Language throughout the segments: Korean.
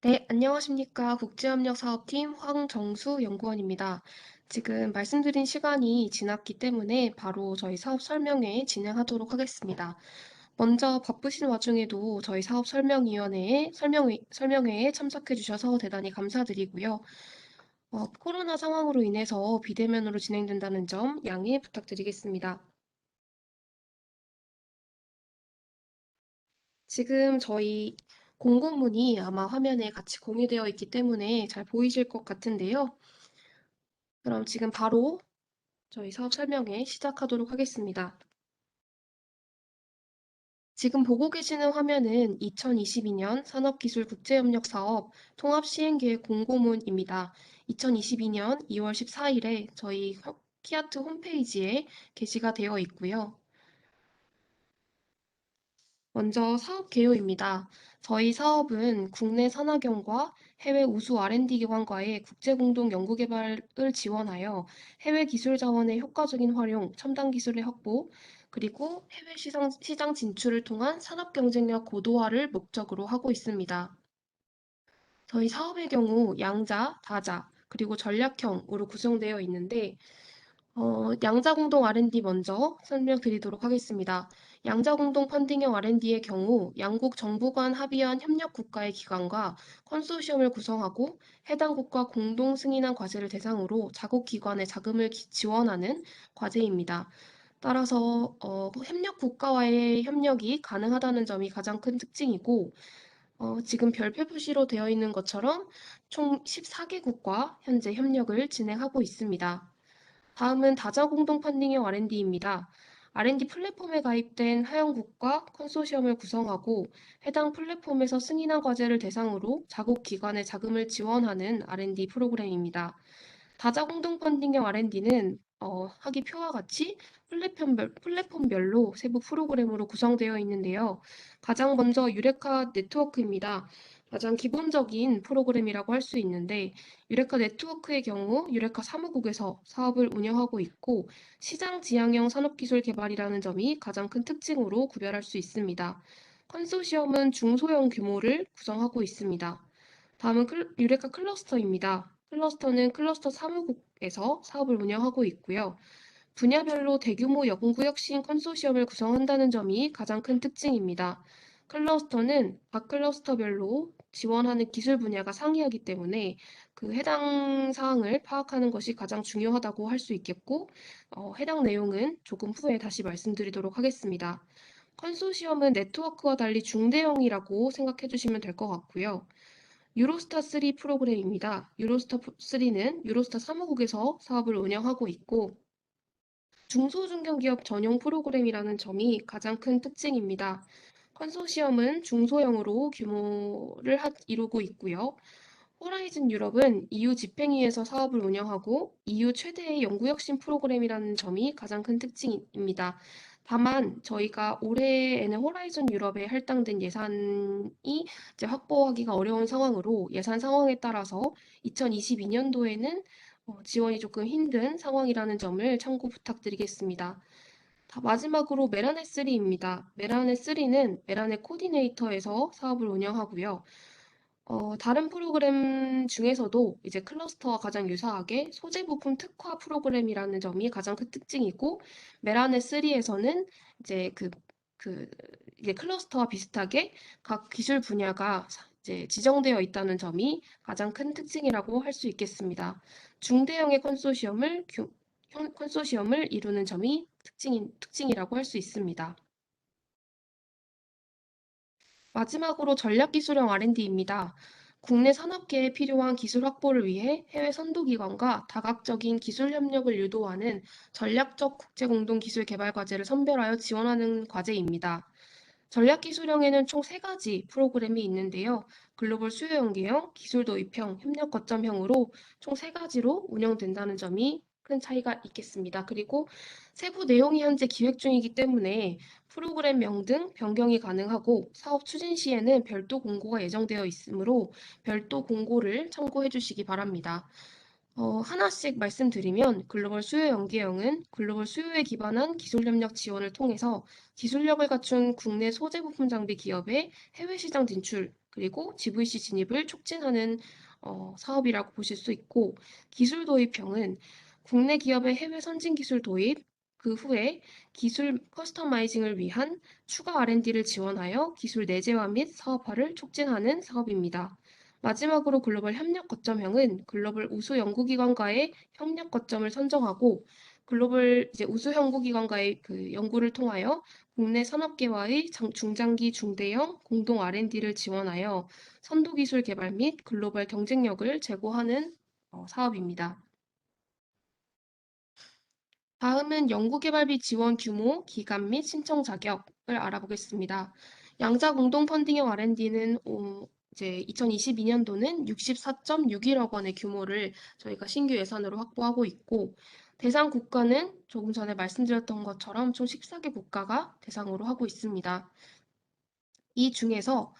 네, 안녕하십니까. 국제협력사업팀 황정수 연구원입니다. 지금 말씀드린 시간이 지났기 때문에 바로 저희 사업 설명회 진행하도록 하겠습니다. 먼저 바쁘신 와중에도 저희 사업 설명회에 참석해 주셔서 대단히 감사드리고요. 코로나 상황으로 인해서 비대면으로 진행된다는 점 양해 부탁드리겠습니다. 지금 저희 공고문이 아마 화면에 같이 공유되어 있기 때문에 잘 보이실 것 같은데요. 그럼 지금 바로 저희 사업 설명회 시작하도록 하겠습니다. 지금 보고 계시는 화면은 2022년 산업기술국제협력사업 통합시행계획 공고문입니다. 2022년 2월 14일에 저희 키아트 홈페이지에 게시가 되어 있고요. 먼저 사업 개요입니다. 저희 사업은 국내 산학연과 해외 우수 R&D 기관과의 국제 공동 연구 개발을 지원하여 해외 기술 자원의 효과적인 활용, 첨단 기술의 확보, 그리고 해외 시장 진출을 통한 산업 경쟁력 고도화를 목적으로 하고 있습니다. 저희 사업의 경우 양자, 다자, 그리고 전략형으로 구성되어 있는데 양자 공동 R&D 먼저 설명드리도록 하겠습니다. 양자 공동 펀딩형 R&D의 경우 양국 정부 간 합의한 협력 국가의 기관과 컨소시엄을 구성하고 해당 국가 공동 승인한 과제를 대상으로 자국 기관의 자금을 지원하는 과제입니다. 따라서 협력 국가와의 협력이 가능하다는 점이 가장 큰 특징이고 지금 별표 표시로 되어 있는 것처럼 총 14개국과 현재 협력을 진행하고 있습니다. 다음은 다자 공동 펀딩형 R&D입니다. R&D 플랫폼에 가입된 하연국과 컨소시엄을 구성하고 해당 플랫폼에서 승인한 과제를 대상으로 자국 기관의 자금을 지원하는 R&D 프로그램입니다. 다자 공동 펀딩형 R&D는 하기 표와 같이 플랫폼별로 세부 프로그램으로 구성되어 있는데요. 가장 먼저 유레카 네트워크입니다. 가장 기본적인 프로그램이라고 할 수 있는데 유레카 네트워크의 경우 유레카 사무국에서 사업을 운영하고 있고 시장 지향형 산업기술 개발이라는 점이 가장 큰 특징으로 구별할 수 있습니다. 컨소시엄은 중소형 규모를 구성하고 있습니다. 다음은 유레카 클러스터입니다. 클러스터는 클러스터 사무국에서 사업을 운영하고 있고요. 분야별로 대규모 연구혁 신 컨소시엄을 구성한다는 점이 가장 큰 특징입니다. 클러스터는 각 클러스터별로 지원하는 기술 분야가 상이하기 때문에 그 해당 사항을 파악하는 것이 가장 중요하다고 할 수 있겠고, 해당 내용은 조금 후에 다시 말씀드리도록 하겠습니다. 컨소시엄은 네트워크와 달리 중대형이라고 생각해 주시면 될 것 같고요. 유로스타 3 프로그램입니다. 유로스타 3는 유로스타 사무국에서 사업을 운영하고 있고 중소중견기업 전용 프로그램이라는 점이 가장 큰 특징입니다. 컨소시엄은 중소형으로 규모를 이루고 있고요. 호라이즌 유럽은 EU 집행위에서 사업을 운영하고 EU 최대의 연구혁신 프로그램이라는 점이 가장 큰 특징입니다. 다만 저희가 올해에는 호라이즌 유럽에 할당된 예산이 이제 확보하기가 어려운 상황으로 예산 상황에 따라서 2022년도에는 지원이 조금 힘든 상황이라는 점을 참고 부탁드리겠습니다. 마지막으로 메라넷3입니다. 메라넷3는 메라넷 코디네이터에서 사업을 운영하고요. 다른 프로그램 중에서도 이제 클러스터와 가장 유사하게 소재 부품 특화 프로그램이라는 점이 가장 큰 특징이고, 메라넷 3에서는 이제 이게 클러스터와 비슷하게 각 기술 분야가 이제 지정되어 있다는 점이 가장 큰 특징이라고 할 수 있겠습니다. 중대형의 컨소시엄을 이루는 점이 특징이라고 할 수 있습니다. 마지막으로 전략기술형 R&D입니다. 국내 산업계에 필요한 기술 확보를 위해 해외 선도기관과 다각적인 기술 협력을 유도하는 전략적 국제공동기술 개발 과제를 선별하여 지원하는 과제입니다. 전략기술형에는 총 3가지 프로그램이 있는데요. 글로벌 수요 연계형, 기술 도입형, 협력 거점형으로 총 3가지로 운영된다는 점이 큰 차이가 있겠습니다. 그리고 세부 내용이 현재 기획 중이기 때문에 프로그램명 등 변경이 가능하고 사업 추진 시에는 별도 공고가 예정되어 있으므로 별도 공고를 참고해 주시기 바랍니다. 하나씩 말씀드리면 글로벌 수요 연계형은 글로벌 수요에 기반한 기술 협력 지원을 통해서 기술력을 갖춘 국내 소재 부품 장비 기업의 해외 시장 진출, 그리고 GVC 진입을 촉진하는 사업이라고 보실 수 있고, 기술 도입형은 국내 기업의 해외 선진 기술 도입, 그 후에 기술 커스터마이징을 위한 추가 R&D를 지원하여 기술 내재화 및 사업화를 촉진하는 사업입니다. 마지막으로 글로벌 협력 거점형은 글로벌 우수 연구기관과의 협력 거점을 선정하고 글로벌 이제 우수 연구기관과의 그 연구를 통하여 국내 산업계와의 중장기 중대형 공동 R&D를 지원하여 선도 기술 개발 및 글로벌 경쟁력을 제고하는 사업입니다. 다음은 연구개발비 지원 규모, 기간 및 신청 자격을 알아보겠습니다. 양자 공동 펀딩형 R&D는 이제 2022년도는 64.61억 원의 규모를 저희가 신규 예산으로 확보하고 있고, 대상 국가는 조금 전에 말씀드렸던 것처럼 총 14개 국가가 대상으로 하고 있습니다. 이 중에서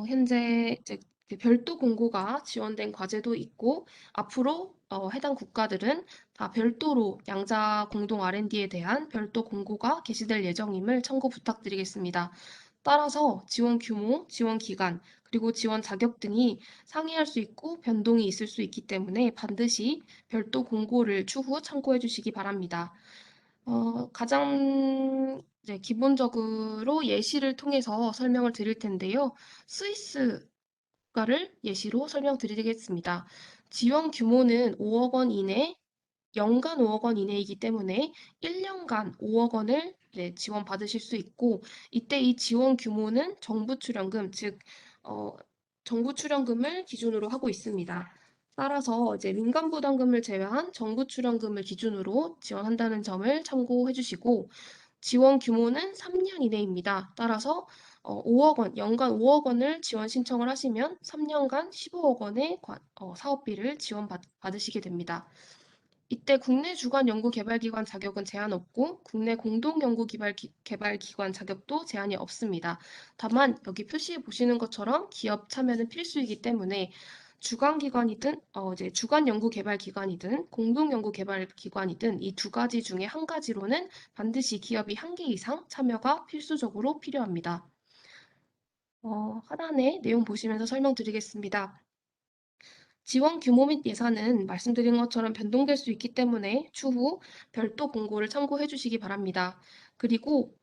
현재 이제 그 별도 공고가 지원된 과제도 있고, 앞으로 해당 국가들은 다 별도로 양자 공동 R&D에 대한 별도 공고가 게시될 예정임을 참고 부탁드리겠습니다. 따라서 지원 규모, 지원 기간, 그리고 지원 자격 등이 상이할 수 있고 변동이 있을 수 있기 때문에 반드시 별도 공고를 추후 참고해 주시기 바랍니다. 가장 이제 기본적으로 예시를 통해서 설명을 드릴 텐데요. 스위스 국가를 예시로 설명드리겠습니다. 지원 규모는 5억 원 이내, 연간 5억 원 이내이기 때문에 1년간 5억 원을 지원받으실 수 있고, 이때 이 지원 규모는 정부 출연금, 즉 정부 출연금을 기준으로 하고 있습니다. 따라서 이제 민간 부담금을 제외한 정부 출연금을 기준으로 지원한다는 점을 참고해 주시고, 지원 규모는 3년 이내입니다. 따라서 5억 원, 연간 5억 원을 지원 신청을 하시면 3년간 15억 원의 사업비를 지원받으시게 됩니다. 이때 국내 주관 연구개발기관 자격은 제한 없고 국내 공동연구개발기관 자격도 제한이 없습니다. 다만 여기 표시해 보시는 것처럼 기업 참여는 필수이기 때문에 주관기관이든 이제 주관연구개발기관이든 공동연구개발기관이든 이 두 가지 중에 한 가지로는 반드시 기업이 한 개 이상 참여가 필수적으로 필요합니다. 하단의 내용 보시면서 설명드리겠습니다. 지원 규모 및 예산은 말씀드린 것처럼 변동될 수 있기 때문에 추후 별도 공고를 참고해 주시기 바랍니다. 그리고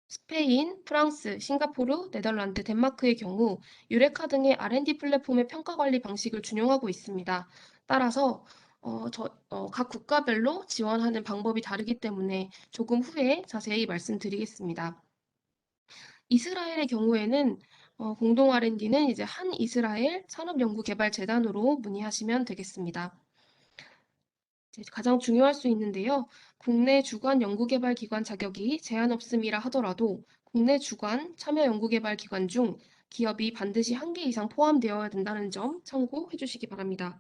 스페인, 프랑스, 싱가포르, 네덜란드, 덴마크의 경우 유레카 등의 R&D 플랫폼의 평가 관리 방식을 준용하고 있습니다. 따라서 각 국가별로 지원하는 방법이 다르기 때문에 조금 후에 자세히 말씀드리겠습니다. 이스라엘의 경우에는 공동 R&D는 이제 한 이스라엘 산업연구개발재단으로 문의하시면 되겠습니다. 이제 가장 중요할 수 있는데요. 국내 주관 연구개발기관 자격이 제한 없음이라 하더라도 국내 주관 참여연구개발기관 중 기업이 반드시 한 개 이상 포함되어야 된다는 점 참고해 주시기 바랍니다.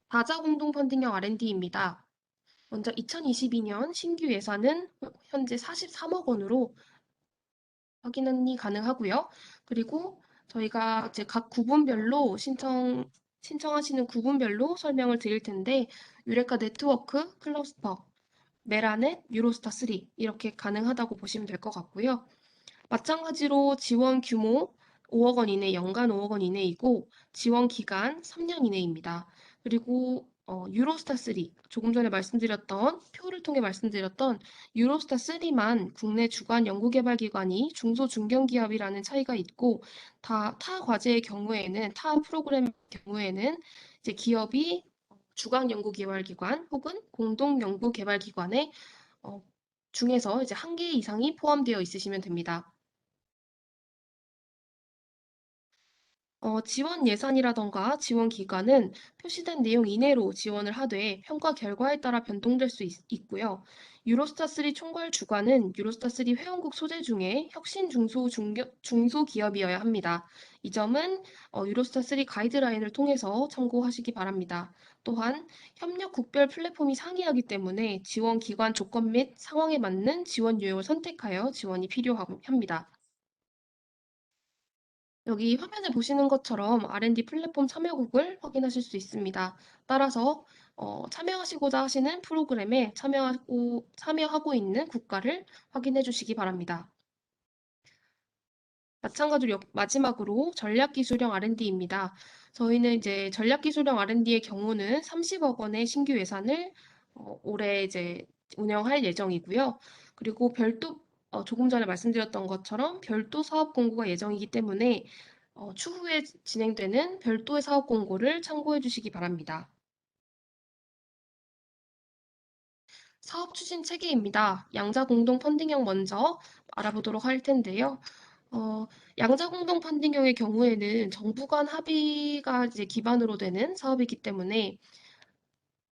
다자 공동 펀딩형 R&D입니다. 먼저 2022년 신규 예산은 현재 43억 원으로 확인이 가능하고요. 그리고 저희가 이제 각 구분별로 신청하시는 구분별로 설명을 드릴 텐데, 유레카 네트워크, 클러스터, 메라넷, 유로스타 3 이렇게 가능하다고 보시면 될 것 같고요. 마찬가지로 지원 규모 5억 원 이내, 연간 5억 원 이내이고 지원 기간 3년 이내입니다. 그리고 유로스타 3, 조금 전에 말씀드렸던 표를 통해 말씀드렸던 유로스타 3만 국내 주관 연구개발기관이 중소중견기업이라는 차이가 있고 타 과제의 경우에는 타 프로그램의 경우에는 이제 기업이 주관 연구개발기관 혹은 공동 연구개발기관의 중에서 이제 한 개 이상이 포함되어 있으시면 됩니다. 지원 예산이라던가 지원 기간은 표시된 내용 이내로 지원을 하되 평가 결과에 따라 변동될 수 있고요. 유로스타 3 총괄 주관은 유로스타 3 회원국 소재 중에 혁신 중소기업이어야 합니다. 이 점은 유로스타 3 가이드라인을 통해서 참고하시기 바랍니다. 또한 협력 국별 플랫폼이 상이하기 때문에 지원 기관 조건 및 상황에 맞는 지원 유형을 선택하여 지원이 필요합니다. 여기 화면에 보시는 것처럼 R&D 플랫폼 참여국을 확인하실 수 있습니다. 따라서 참여하시고자 하시는 프로그램에 참여하고 있는 국가를 확인해 주시기 바랍니다. 마찬가지로 마지막으로 전략기술형 R&D입니다. 저희는 이제 전략기술형 R&D의 경우는 30억 원의 신규 예산을 올해 이제 운영할 예정이고요. 그리고 별도 조금 전에 말씀드렸던 것처럼 별도 사업 공고가 예정이기 때문에 추후에 진행되는 별도의 사업 공고를 참고해 주시기 바랍니다. 사업 추진 체계입니다. 양자 공동 펀딩형 먼저 알아보도록 할 텐데요. 어, 양자 공동 펀딩형의 경우에는 정부 간 합의가 이제 기반으로 되는 사업이기 때문에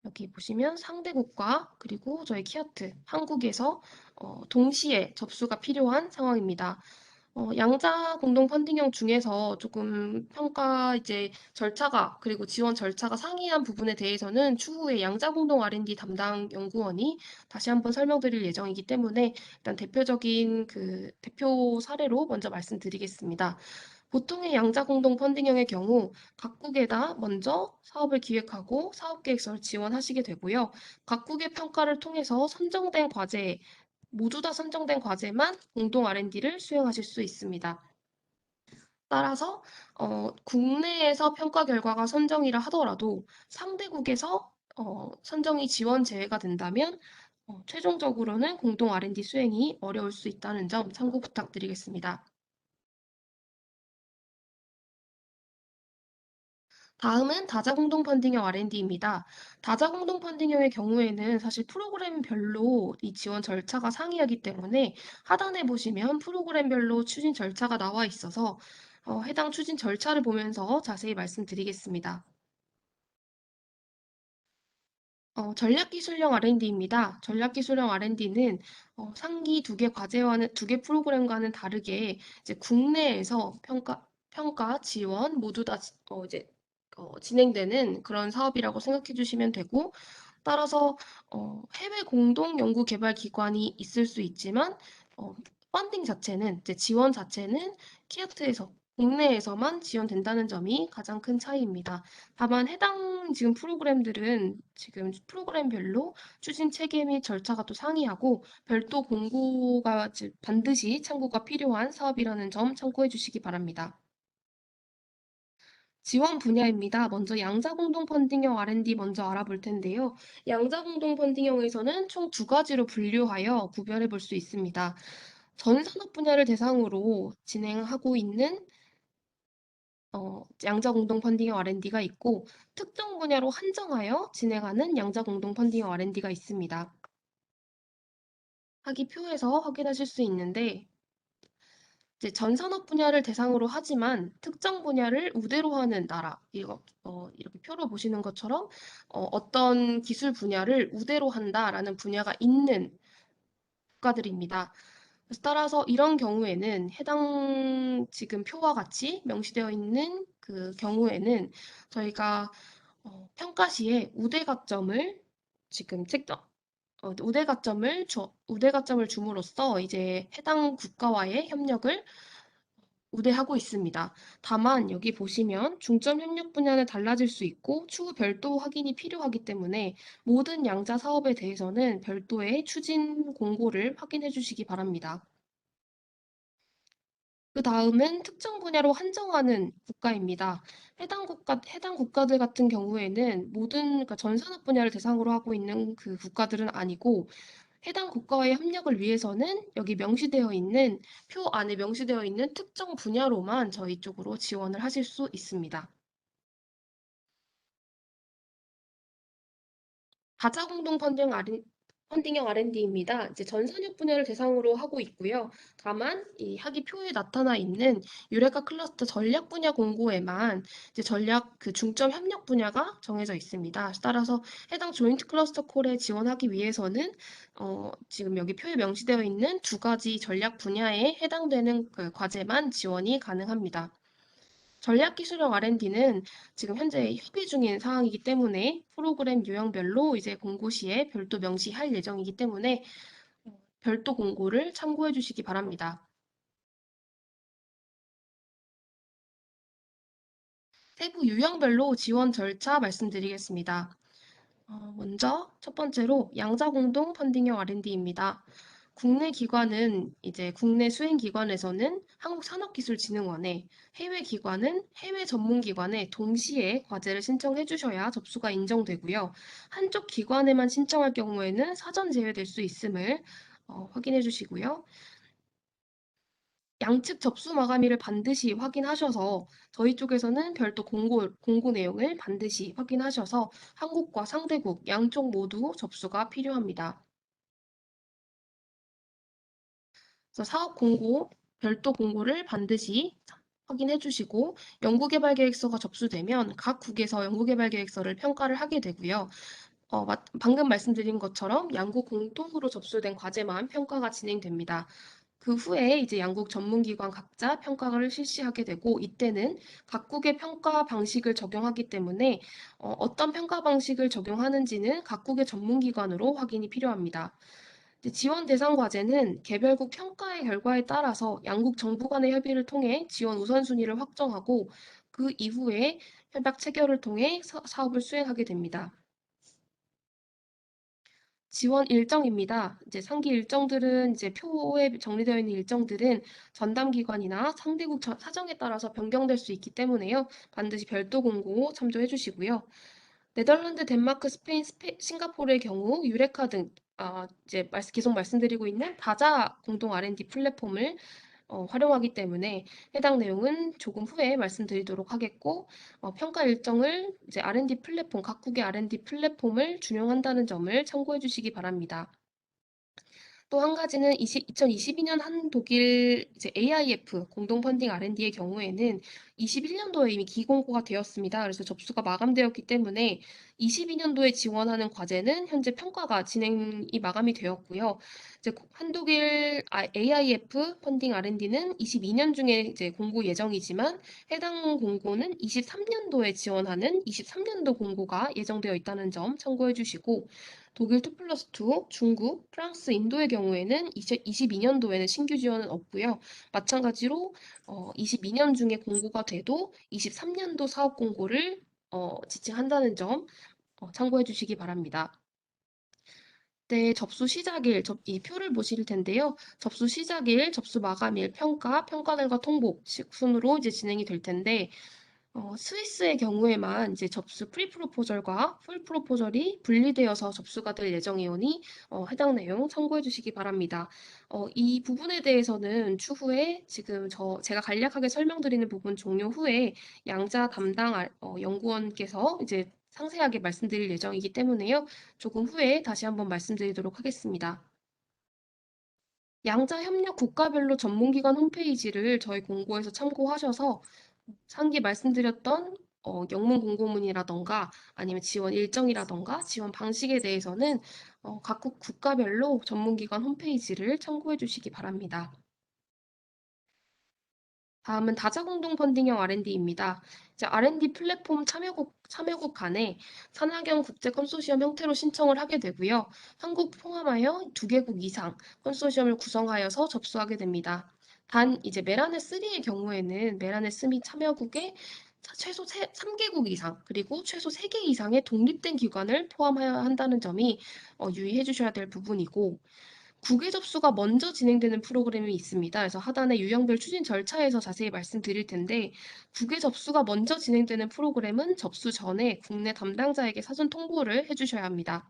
여기 보시면 상대국가 그리고 저희 키아트 한국에서 동시에 접수가 필요한 상황입니다. 양자 공동 펀딩형 중에서 조금 평가 이제 절차가 그리고 지원 절차가 상이한 부분에 대해서는 추후에 양자 공동 R&D 담당 연구원이 다시 한번 설명드릴 예정이기 때문에 일단 대표적인 그 대표 사례로 먼저 말씀드리겠습니다. 보통의 양자 공동 펀딩형의 경우 각국에다 먼저 사업을 기획하고 사업계획서를 지원하시게 되고요. 각국의 평가를 통해서 선정된 과제, 모두 다 선정된 과제만 공동 R&D를 수행하실 수 있습니다. 따라서 국내에서 평가 결과가 선정이라 하더라도 상대국에서 선정이 지원 제외가 된다면 최종적으로는 공동 R&D 수행이 어려울 수 있다는 점 참고 부탁드리겠습니다. 다음은 다자공동 펀딩형 R&D입니다. 다자공동 펀딩형의 경우에는 사실 프로그램별로 이 지원 절차가 상이하기 때문에 하단에 보시면 프로그램별로 추진 절차가 나와 있어서 해당 추진 절차를 보면서 자세히 말씀드리겠습니다. 전략기술형 R&D입니다. 전략기술형 R&D는 상기 두 개 과제와는 두 개 프로그램과는 다르게 이제 국내에서 평가, 지원 모두 다 이제 진행되는 그런 사업이라고 생각해 주시면 되고 따라서 해외 공동 연구 개발 기관이 있을 수 있지만 어, 펀딩 자체는 이제 지원 자체는 키아트에서 국내에서만 지원된다는 점이 가장 큰 차이입니다. 다만 해당 지금 프로그램들은 지금 프로그램별로 추진 체계 및 절차가 또 상이하고 별도 공고가 반드시 참고가 필요한 사업이라는 점 참고해 주시기 바랍니다. 지원 분야입니다. 먼저 양자 공동 펀딩형 R&D 먼저 알아볼 텐데요. 양자 공동 펀딩형에서는 총 두 가지로 분류하여 구별해 볼 수 있습니다. 전 산업 분야를 대상으로 진행하고 있는 양자 공동 펀딩형 R&D가 있고 특정 분야로 한정하여 진행하는 양자 공동 펀딩형 R&D가 있습니다. 하기 표에서 확인하실 수 있는데 이제 전 산업 분야를 대상으로 하지만 특정 분야를 우대로 하는 나라 이렇게 표로 보시는 것처럼 어떤 기술 분야를 우대로 한다라는 분야가 있는 국가들입니다. 그래서 따라서 이런 경우에는 해당 지금 표와 같이 명시되어 있는 그 경우에는 저희가 평가 시에 우대 가점을 지금 책정 우대 가점을 줌으로써 이제 해당 국가와의 협력을 우대하고 있습니다. 다만 여기 보시면 중점 협력 분야는 달라질 수 있고 추후 별도 확인이 필요하기 때문에 모든 양자 사업에 대해서는 별도의 추진 공고를 확인해 주시기 바랍니다. 그 다음은 특정 분야로 한정하는 국가입니다. 해당 국가들 같은 경우에는 그러니까 전 산업 분야를 대상으로 하고 있는 그 국가들은 아니고 해당 국가와의 협력을 위해서는 여기 명시되어 있는 표 안에 명시되어 있는 특정 분야로만 저희 쪽으로 지원을 하실 수 있습니다. 다자공동 펀딩형 R&D입니다. 이제 전산역 분야를 대상으로 하고 있고요. 다만 이 학위 표에 나타나 있는 유레카 클러스터 전략 분야 공고에만 이제 전략 그 중점 협력 분야가 정해져 있습니다. 따라서 해당 조인트 클러스터 콜에 지원하기 위해서는 지금 여기 표에 명시되어 있는 두 가지 전략 분야에 해당되는 그 과제만 지원이 가능합니다. 전략기술형 R&D는 지금 현재 협의 중인 상황이기 때문에 프로그램 유형별로 이제 공고 시에 별도 명시할 예정이기 때문에 별도 공고를 참고해 주시기 바랍니다. 세부 유형별로 지원 절차 말씀드리겠습니다. 먼저 첫 번째로 양자 공동 펀딩형 R&D입니다. 국내 기관은 이제 국내 수행 기관에서는 한국산업기술진흥원에, 해외 기관은 해외 전문기관에 동시에 과제를 신청해 주셔야 접수가 인정되고요. 한쪽 기관에만 신청할 경우에는 사전 제외될 수 있음을 확인해 주시고요. 양측 접수 마감일을 반드시 확인하셔서 저희 쪽에서는 별도 공고 내용을 반드시 확인하셔서 한국과 상대국 양쪽 모두 접수가 필요합니다. 그래서 사업 공고, 별도 공고를 반드시 확인해 주시고 연구개발계획서가 접수되면 각 국에서 연구개발계획서를 평가를 하게 되고요. 방금 말씀드린 것처럼 양국 공통으로 접수된 과제만 평가가 진행됩니다. 그 후에 이제 양국 전문기관 각자 평가를 실시하게 되고 이때는 각국의 평가 방식을 적용하기 때문에 어떤 평가 방식을 적용하는지는 각국의 전문기관으로 확인이 필요합니다. 이제 지원 대상 과제는 개별국 평가의 결과에 따라서 양국 정부 간의 협의를 통해 지원 우선순위를 확정하고 그 이후에 협약 체결을 통해 사업을 수행하게 됩니다. 지원 일정입니다. 이제 상기 일정들은 이제 표에 정리되어 있는 일정들은 전담 기관이나 상대국 사정에 따라서 변경될 수 있기 때문에요. 반드시 별도 공고 참조해 주시고요. 네덜란드, 덴마크, 스페인, 싱가포르의 경우 유레카 등 이제 계속 말씀드리고 있는 다자 공동 R&D 플랫폼을 활용하기 때문에 해당 내용은 조금 후에 말씀드리도록 하겠고 평가 일정을 이제 R&D 플랫폼 각국의 R&D 플랫폼을 준용한다는 점을 참고해 주시기 바랍니다. 또 한 가지는 2022년 한 독일 이제 AIF 공동 펀딩 R&D의 경우에는 21년도에 이미 기공고가 되었습니다. 그래서 접수가 마감되었기 때문에 22년도에 지원하는 과제는 현재 평가가 진행이 마감이 되었고요. 이제 한독일 AIF 펀딩 R&D는 22년 중에 이제 공고 예정이지만 해당 공고는 23년도에 지원하는 23년도 공고가 예정되어 있다는 점 참고해 주시고 독일 2+2, 중국, 프랑스, 인도의 경우에는 2022년도에는 신규 지원은 없고요. 마찬가지로 22년 중에 공고가 돼도 23년도 사업 공고를 지칭한다는 점 참고해 주시기 바랍니다. 네, 접수 시작일, 이 표를 보실 텐데요. 접수 시작일, 접수 마감일, 평가, 평가 결과 통보 순으로 이제 진행이 될 텐데 스위스의 경우에만 이제 접수 프리프로포절과 풀프로포절이 분리되어서 접수가 될 예정이오니 해당 내용 참고해 주시기 바랍니다. 이 부분에 대해서는 추후에 지금 제가 간략하게 설명드리는 부분 종료 후에 양자 담당 연구원께서 이제 상세하게 말씀드릴 예정이기 때문에요. 조금 후에 다시 한번 말씀드리도록 하겠습니다. 양자 협력 국가별로 전문기관 홈페이지를 저희 공고에서 참고하셔서 상기 말씀드렸던 영문 공고문이라던가 아니면 지원 일정이라던가 지원 방식에 대해서는 각국 국가별로 전문기관 홈페이지를 참고해 주시기 바랍니다. 다음은 다자공동 펀딩형 R&D입니다. 이제 R&D 플랫폼 참여국 간에 산하경 국제 컨소시엄 형태로 신청을 하게 되고요. 한국 포함하여 2개국 이상 컨소시엄을 구성하여서 접수하게 됩니다. 단 이제 메라넷 3의 경우에는 메라넷 3 참여국에 최소 3개국 이상 그리고 최소 3개 이상의 독립된 기관을 포함해야 한다는 점이 유의해 주셔야 될 부분이고 국외 접수가 먼저 진행되는 프로그램이 있습니다. 그래서 하단에 유형별 추진 절차에서 자세히 말씀드릴 텐데 국외 접수가 먼저 진행되는 프로그램은 접수 전에 국내 담당자에게 사전 통보를 해주셔야 합니다.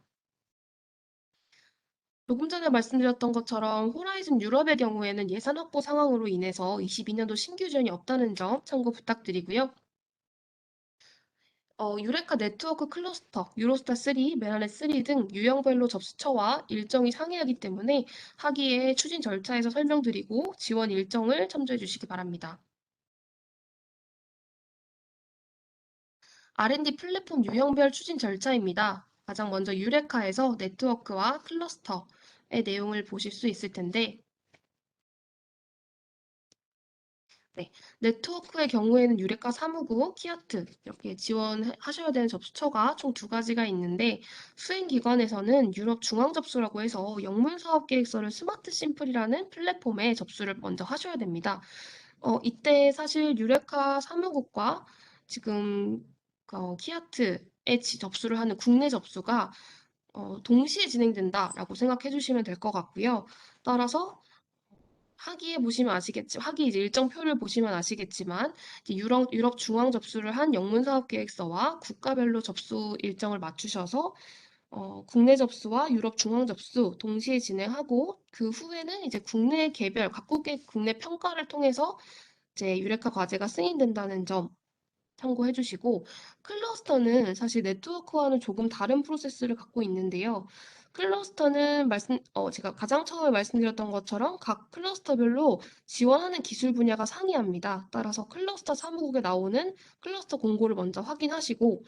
조금 전에 말씀드렸던 것처럼 호라이즌 유럽의 경우에는 예산 확보 상황으로 인해서 22년도 신규 지원이 없다는 점 참고 부탁드리고요. 유레카 네트워크 클러스터, 유로스타 3, 메라넷 3 등 유형별로 접수처와 일정이 상이하기 때문에 하기에 추진 절차에서 설명드리고 지원 일정을 참조해 주시기 바랍니다. R&D 플랫폼 유형별 추진 절차입니다. 가장 먼저 유레카에서 네트워크와 클러스터의 내용을 보실 수 있을 텐데 네, 네트워크의 경우에는 유레카 사무국, 키아트 이렇게 지원하셔야 되는 접수처가 총 2가지가 있는데 수행기관에서는 유럽 중앙 접수라고 해서 영문 사업 계획서를 스마트 심플이라는 플랫폼에 접수를 먼저 하셔야 됩니다. 이때 사실 유레카 사무국과 지금 키아트에 접수를 하는 국내 접수가 동시에 진행된다라고 생각해 주시면 될 것 같고요. 따라서 하기에 보시면 하기 이제 일정표를 보시면 아시겠지만, 이제 유럽 중앙 접수를 한 영문 사업 계획서와 국가별로 접수 일정을 맞추셔서 국내 접수와 유럽 중앙 접수 동시에 진행하고, 그 후에는 이제 국내 개별, 각국의 국내 평가를 통해서 이제 유레카 과제가 승인된다는 점 참고해 주시고, 클러스터는 사실 네트워크와는 조금 다른 프로세스를 갖고 있는데요. 클러스터는 제가 가장 처음에 말씀드렸던 것처럼 각 클러스터별로 지원하는 기술 분야가 상이합니다. 따라서 클러스터 사무국에 나오는 클러스터 공고를 먼저 확인하시고,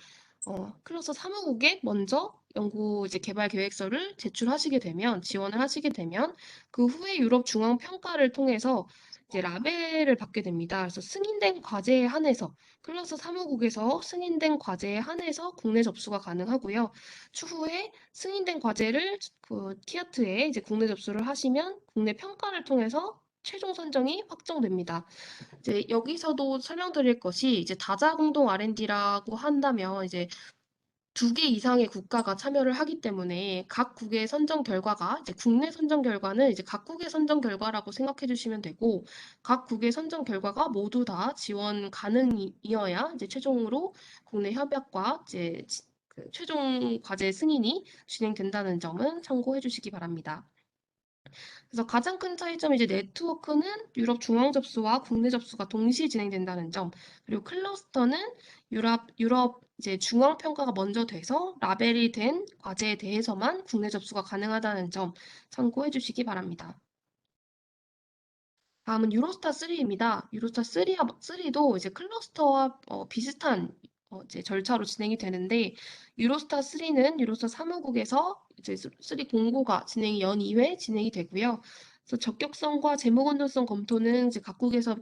클러스터 사무국에 먼저 연구 이제 개발 계획서를 지원을 하시게 되면, 그 후에 유럽 중앙 평가를 통해서 이제 라벨을 받게 됩니다. 그래서 승인된 과제에 한해서 클러스터 사무국에서 승인된 과제에 한해서 국내 접수가 가능하고요. 추후에 승인된 과제를 그 키아트에 이제 국내 접수를 하시면 국내 평가를 통해서 최종 선정이 확정됩니다. 이제 여기서도 설명드릴 것이, 이제 다자 공동 R&D라고 한다면 이제 2개 이상의 국가가 참여를 하기 때문에 각 국의 선정 결과가, 이제 국내 선정 결과는 이제 각국의 선정 결과라고 생각해 주시면 되고, 각 국의 선정 결과가 모두 다 지원 가능이어야 이제 최종으로 국내 협약과 이제 그 최종 과제 승인이 진행된다는 점은 참고해 주시기 바랍니다. 그래서 가장 큰 차이점이, 이제 네트워크는 유럽 중앙 접수와 국내 접수가 동시에 진행된다는 점, 그리고 클러스터는 유럽 이제 중앙 평가가 먼저 돼서 라벨이 된 과제에 대해서만 국내 접수가 가능하다는 점 참고해 주시기 바랍니다. 다음은 유로스타 3입니다. 유로스타 3도 이제 클러스터와 비슷한 이제 절차로 진행이 되는데, 유로스타 3는 유로스타 사무국에서 이제 3 공고가 진행이 연 2회 진행이 되고요. 그래서 적격성과 재무 건전성 검토는 이제 각국에서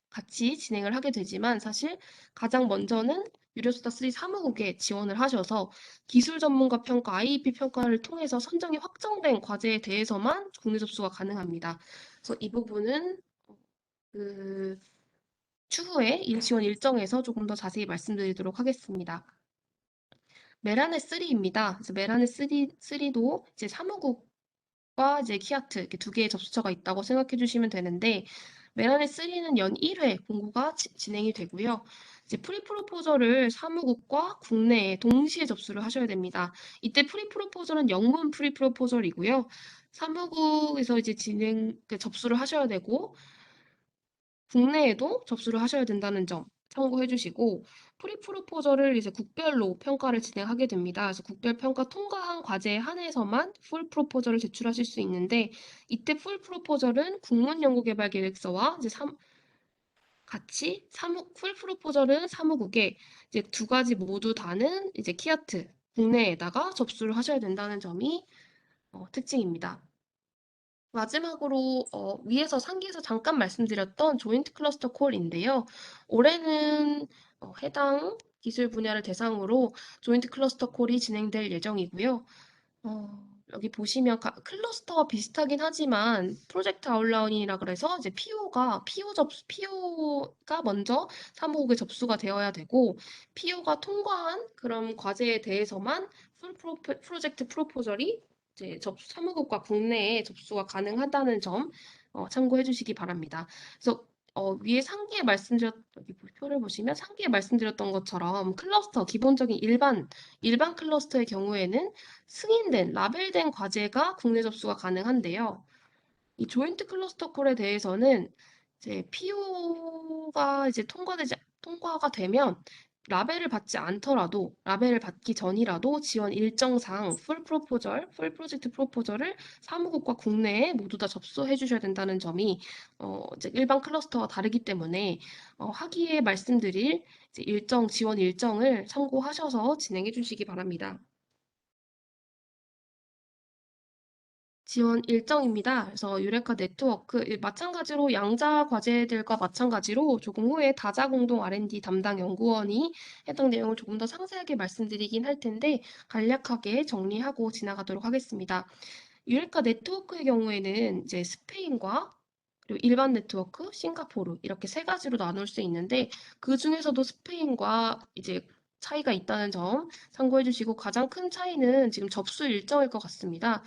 같이 진행을 하게 되지만, 사실 가장 먼저는 유로스타 3 사무국에 지원을 하셔서 기술 전문가 평가, IEP 평가를 통해서 선정이 확정된 과제에 대해서만 국내 접수가 가능합니다. 그래서 이 부분은 그 추후에 지원 일정에서 조금 더 자세히 말씀드리도록 하겠습니다. 메라넷 3입니다. 그래서 메라넷 3도 이제 사무국과 이제 키아트 이렇게 2개의 접수처가 있다고 생각해 주시면 되는데, 메라넷 3는 연 1회 공고가 진행이 되고요. 이제 프리프로포저를 사무국과 국내에 동시에 접수를 하셔야 됩니다. 이때 프리프로포저는 영문 프리프로포저이고요. 사무국에서 이제 접수를 하셔야 되고, 국내에도 접수를 하셔야 된다는 점 참고해 주시고, 프리프로포저를 이제 국별로 평가를 진행하게 됩니다. 그래서 국별 평가 통과한 과제에 한해서만 풀 프로포저를 제출하실 수 있는데, 이때 풀 프로포저는 국문 연구개발 계획서와 이제 풀 프로포저는 사무국에, 이제 2가지 모두 다는 이제 키아트 국내에다가 접수를 하셔야 된다는 점이 특징입니다. 마지막으로 위에서 상기에서 잠깐 말씀드렸던 조인트 클러스터 콜인데요. 올해는 해당 기술 분야를 대상으로 조인트 클러스터 콜이 진행될 예정이고요. 여기 보시면 클러스터와 비슷하긴 하지만 프로젝트 아웃라인이라 그래서 이제 PO가 먼저 사무국에 접수가 되어야 되고, PO가 통과한 그런 과제에 대해서만 프로젝트 프로포절이 이제 사무국과 국내에 접수가 가능하다는 점 참고해 주시기 바랍니다. 그래서 위에 상기에 여기 표를 보시면 상기에 말씀드렸던 것처럼 기본적인 일반 클러스터의 경우에는 승인된, 라벨된 과제가 국내 접수가 가능한데요. 이 조인트 클러스터 콜에 대해서는 이제 PO가 이제 통과가 되면 라벨을 받기 전이라도 지원 일정상 풀 프로젝트 프로포절을 사무국과 국내에 모두 다 접수해 주셔야 된다는 점이 이제 일반 클러스터와 다르기 때문에 하기에 말씀드릴 이제 지원 일정을 참고하셔서 진행해 주시기 바랍니다. 지원 일정입니다. 그래서 유레카 네트워크 마찬가지로 양자 과제들과 마찬가지로 조금 후에 다자 공동 R&D 담당 연구원이 해당 내용을 조금 더 상세하게 말씀드리긴 할 텐데, 간략하게 정리하고 지나가도록 하겠습니다. 유레카 네트워크의 경우에는 이제 스페인과 그리고 일반 네트워크, 싱가포르 이렇게 3가지로 나눌 수 있는데, 그 중에서도 스페인과 이제 차이가 있다는 점 참고해 주시고 가장 큰 차이는 지금 접수 일정일 것 같습니다.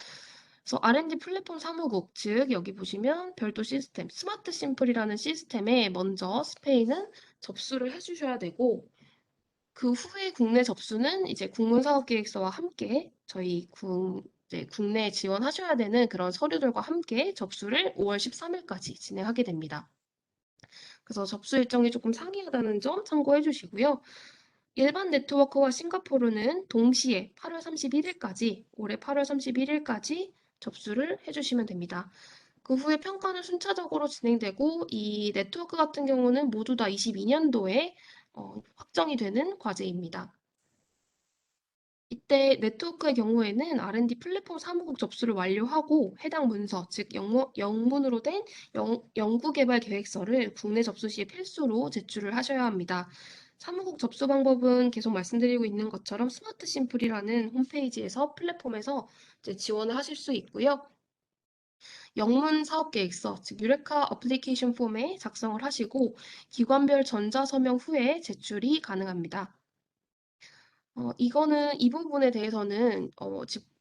그래서 R&D 플랫폼 사무국, 즉 여기 보시면 별도 시스템, 스마트 심플이라는 시스템에 먼저 스페인은 접수를 해주셔야 되고 그 후에 국내 접수는 이제 국문사업계획서와 함께 저희 이제 국내에 지원하셔야 되는 그런 서류들과 함께 접수를 5월 13일까지 진행하게 됩니다. 그래서 접수 일정이 조금 상이하다는 점 참고해 주시고요. 일반 네트워크와 싱가포르는 동시에 8월 31일까지, 올해 8월 31일까지 접수를 해주시면 됩니다. 그 후에 평가는 순차적으로 진행되고 이 네트워크 같은 경우는 모두 다 22년도에 확정이 되는 과제입니다. 이때 네트워크의 경우에는 R&D 플랫폼 사무국 접수를 완료하고 해당 문서, 즉 영문으로 된 연구개발 계획서를 국내 접수 시에 필수로 제출을 하셔야 합니다. 사무국 접수 방법은 계속 말씀드리고 있는 것처럼 스마트 심플이라는 홈페이지에서 플랫폼에서 이제 지원을 하실 수 있고요. 영문 사업계획서, 즉 유레카 어플리케이션 폼에 작성을 하시고 기관별 전자서명 후에 제출이 가능합니다. 이거는 이 부분에 대해서는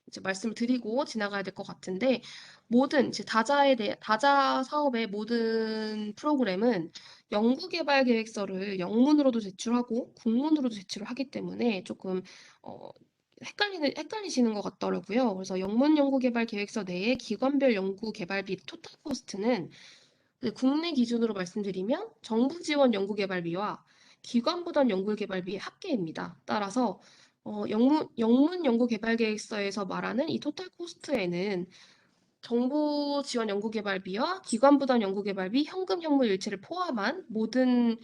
이제 말씀을 드리고 지나가야 될 것 같은데 모든 이제 다자 사업의 모든 프로그램은 연구개발 계획서를 영문으로도 제출하고 국문으로도 제출을 하기 때문에 조금 어, 헷갈리시는 것 같더라고요. 그래서 영문 연구개발 계획서 내에 기관별 연구개발비 토탈 코스트는 국내 기준으로 말씀드리면 정부 지원 연구개발비와 기관 부담 연구개발비의 합계입니다. 따라서 영문 연구개발계획서에서 말하는 이 토탈 코스트에는 정부 지원 연구개발비와 기관 부담 연구개발비, 현금 현물 일체를 포함한 모든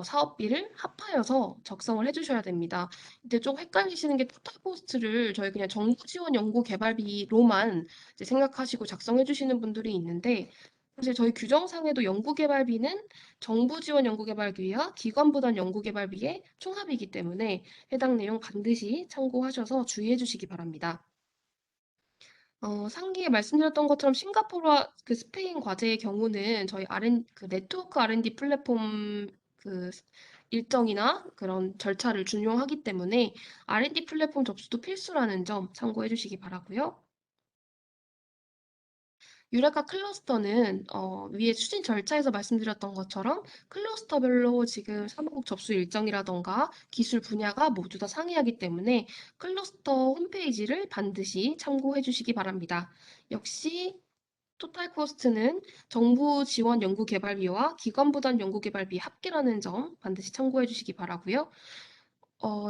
사업비를 합하여서 작성을 해주셔야 됩니다. 근데 좀 헷갈리시는 게 토탈 코스트를 저희 그냥 정부 지원 연구 개발비로만 이제 생각하시고 작성해 주시는 분들이 있는데 사실 저희 규정상에도 연구 개발비는 정부 지원 연구 개발비와 기관 부담 연구 개발비의 총합이기 때문에 해당 내용 반드시 참고하셔서 주의해 주시기 바랍니다. 상기에 말씀드렸던 것처럼 싱가포르와 그 스페인 과제의 경우는 저희 그 네트워크 R&D 플랫폼 그 일정이나 그런 절차를 준용하기 때문에 R&D 플랫폼 접수도 필수라는 점 참고해 주시기 바라고요. 유레카 클러스터는 위에 추진 절차에서 말씀드렸던 것처럼 클러스터별로 지금 사무국 접수 일정이라던가 기술 분야가 모두 다 상이하기 때문에 클러스터 홈페이지를 반드시 참고해 주시기 바랍니다. 역시 토탈 코스트는 정부 지원 연구개발비와 기관 부담 연구개발비 합계라는 점 반드시 참고해 주시기 바라고요.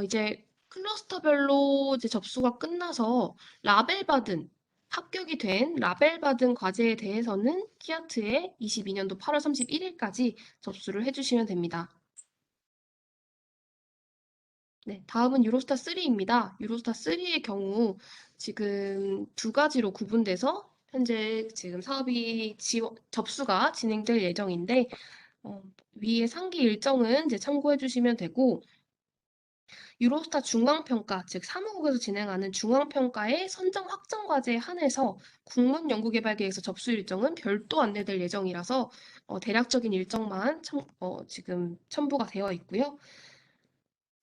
이제 클러스터별로 이제 접수가 끝나서 라벨 받은 합격이 된 라벨 받은 과제에 대해서는 키아트에 22년도 8월 31일까지 접수를 해주시면 됩니다. 네, 다음은 유로스타 3입니다. 유로스타 3의 경우 지금 두 가지로 구분돼서 현재 지금 접수가 진행될 예정인데 위에 상기 일정은 이제 참고해 주시면 되고 유로스타 중앙평가, 즉 사무국에서 진행하는 중앙평가의 선정 확정 과제에 한해서 국문 연구개발계획서 접수 일정은 별도 안내될 예정이라서 대략적인 일정만 지금 첨부가 되어 있고요.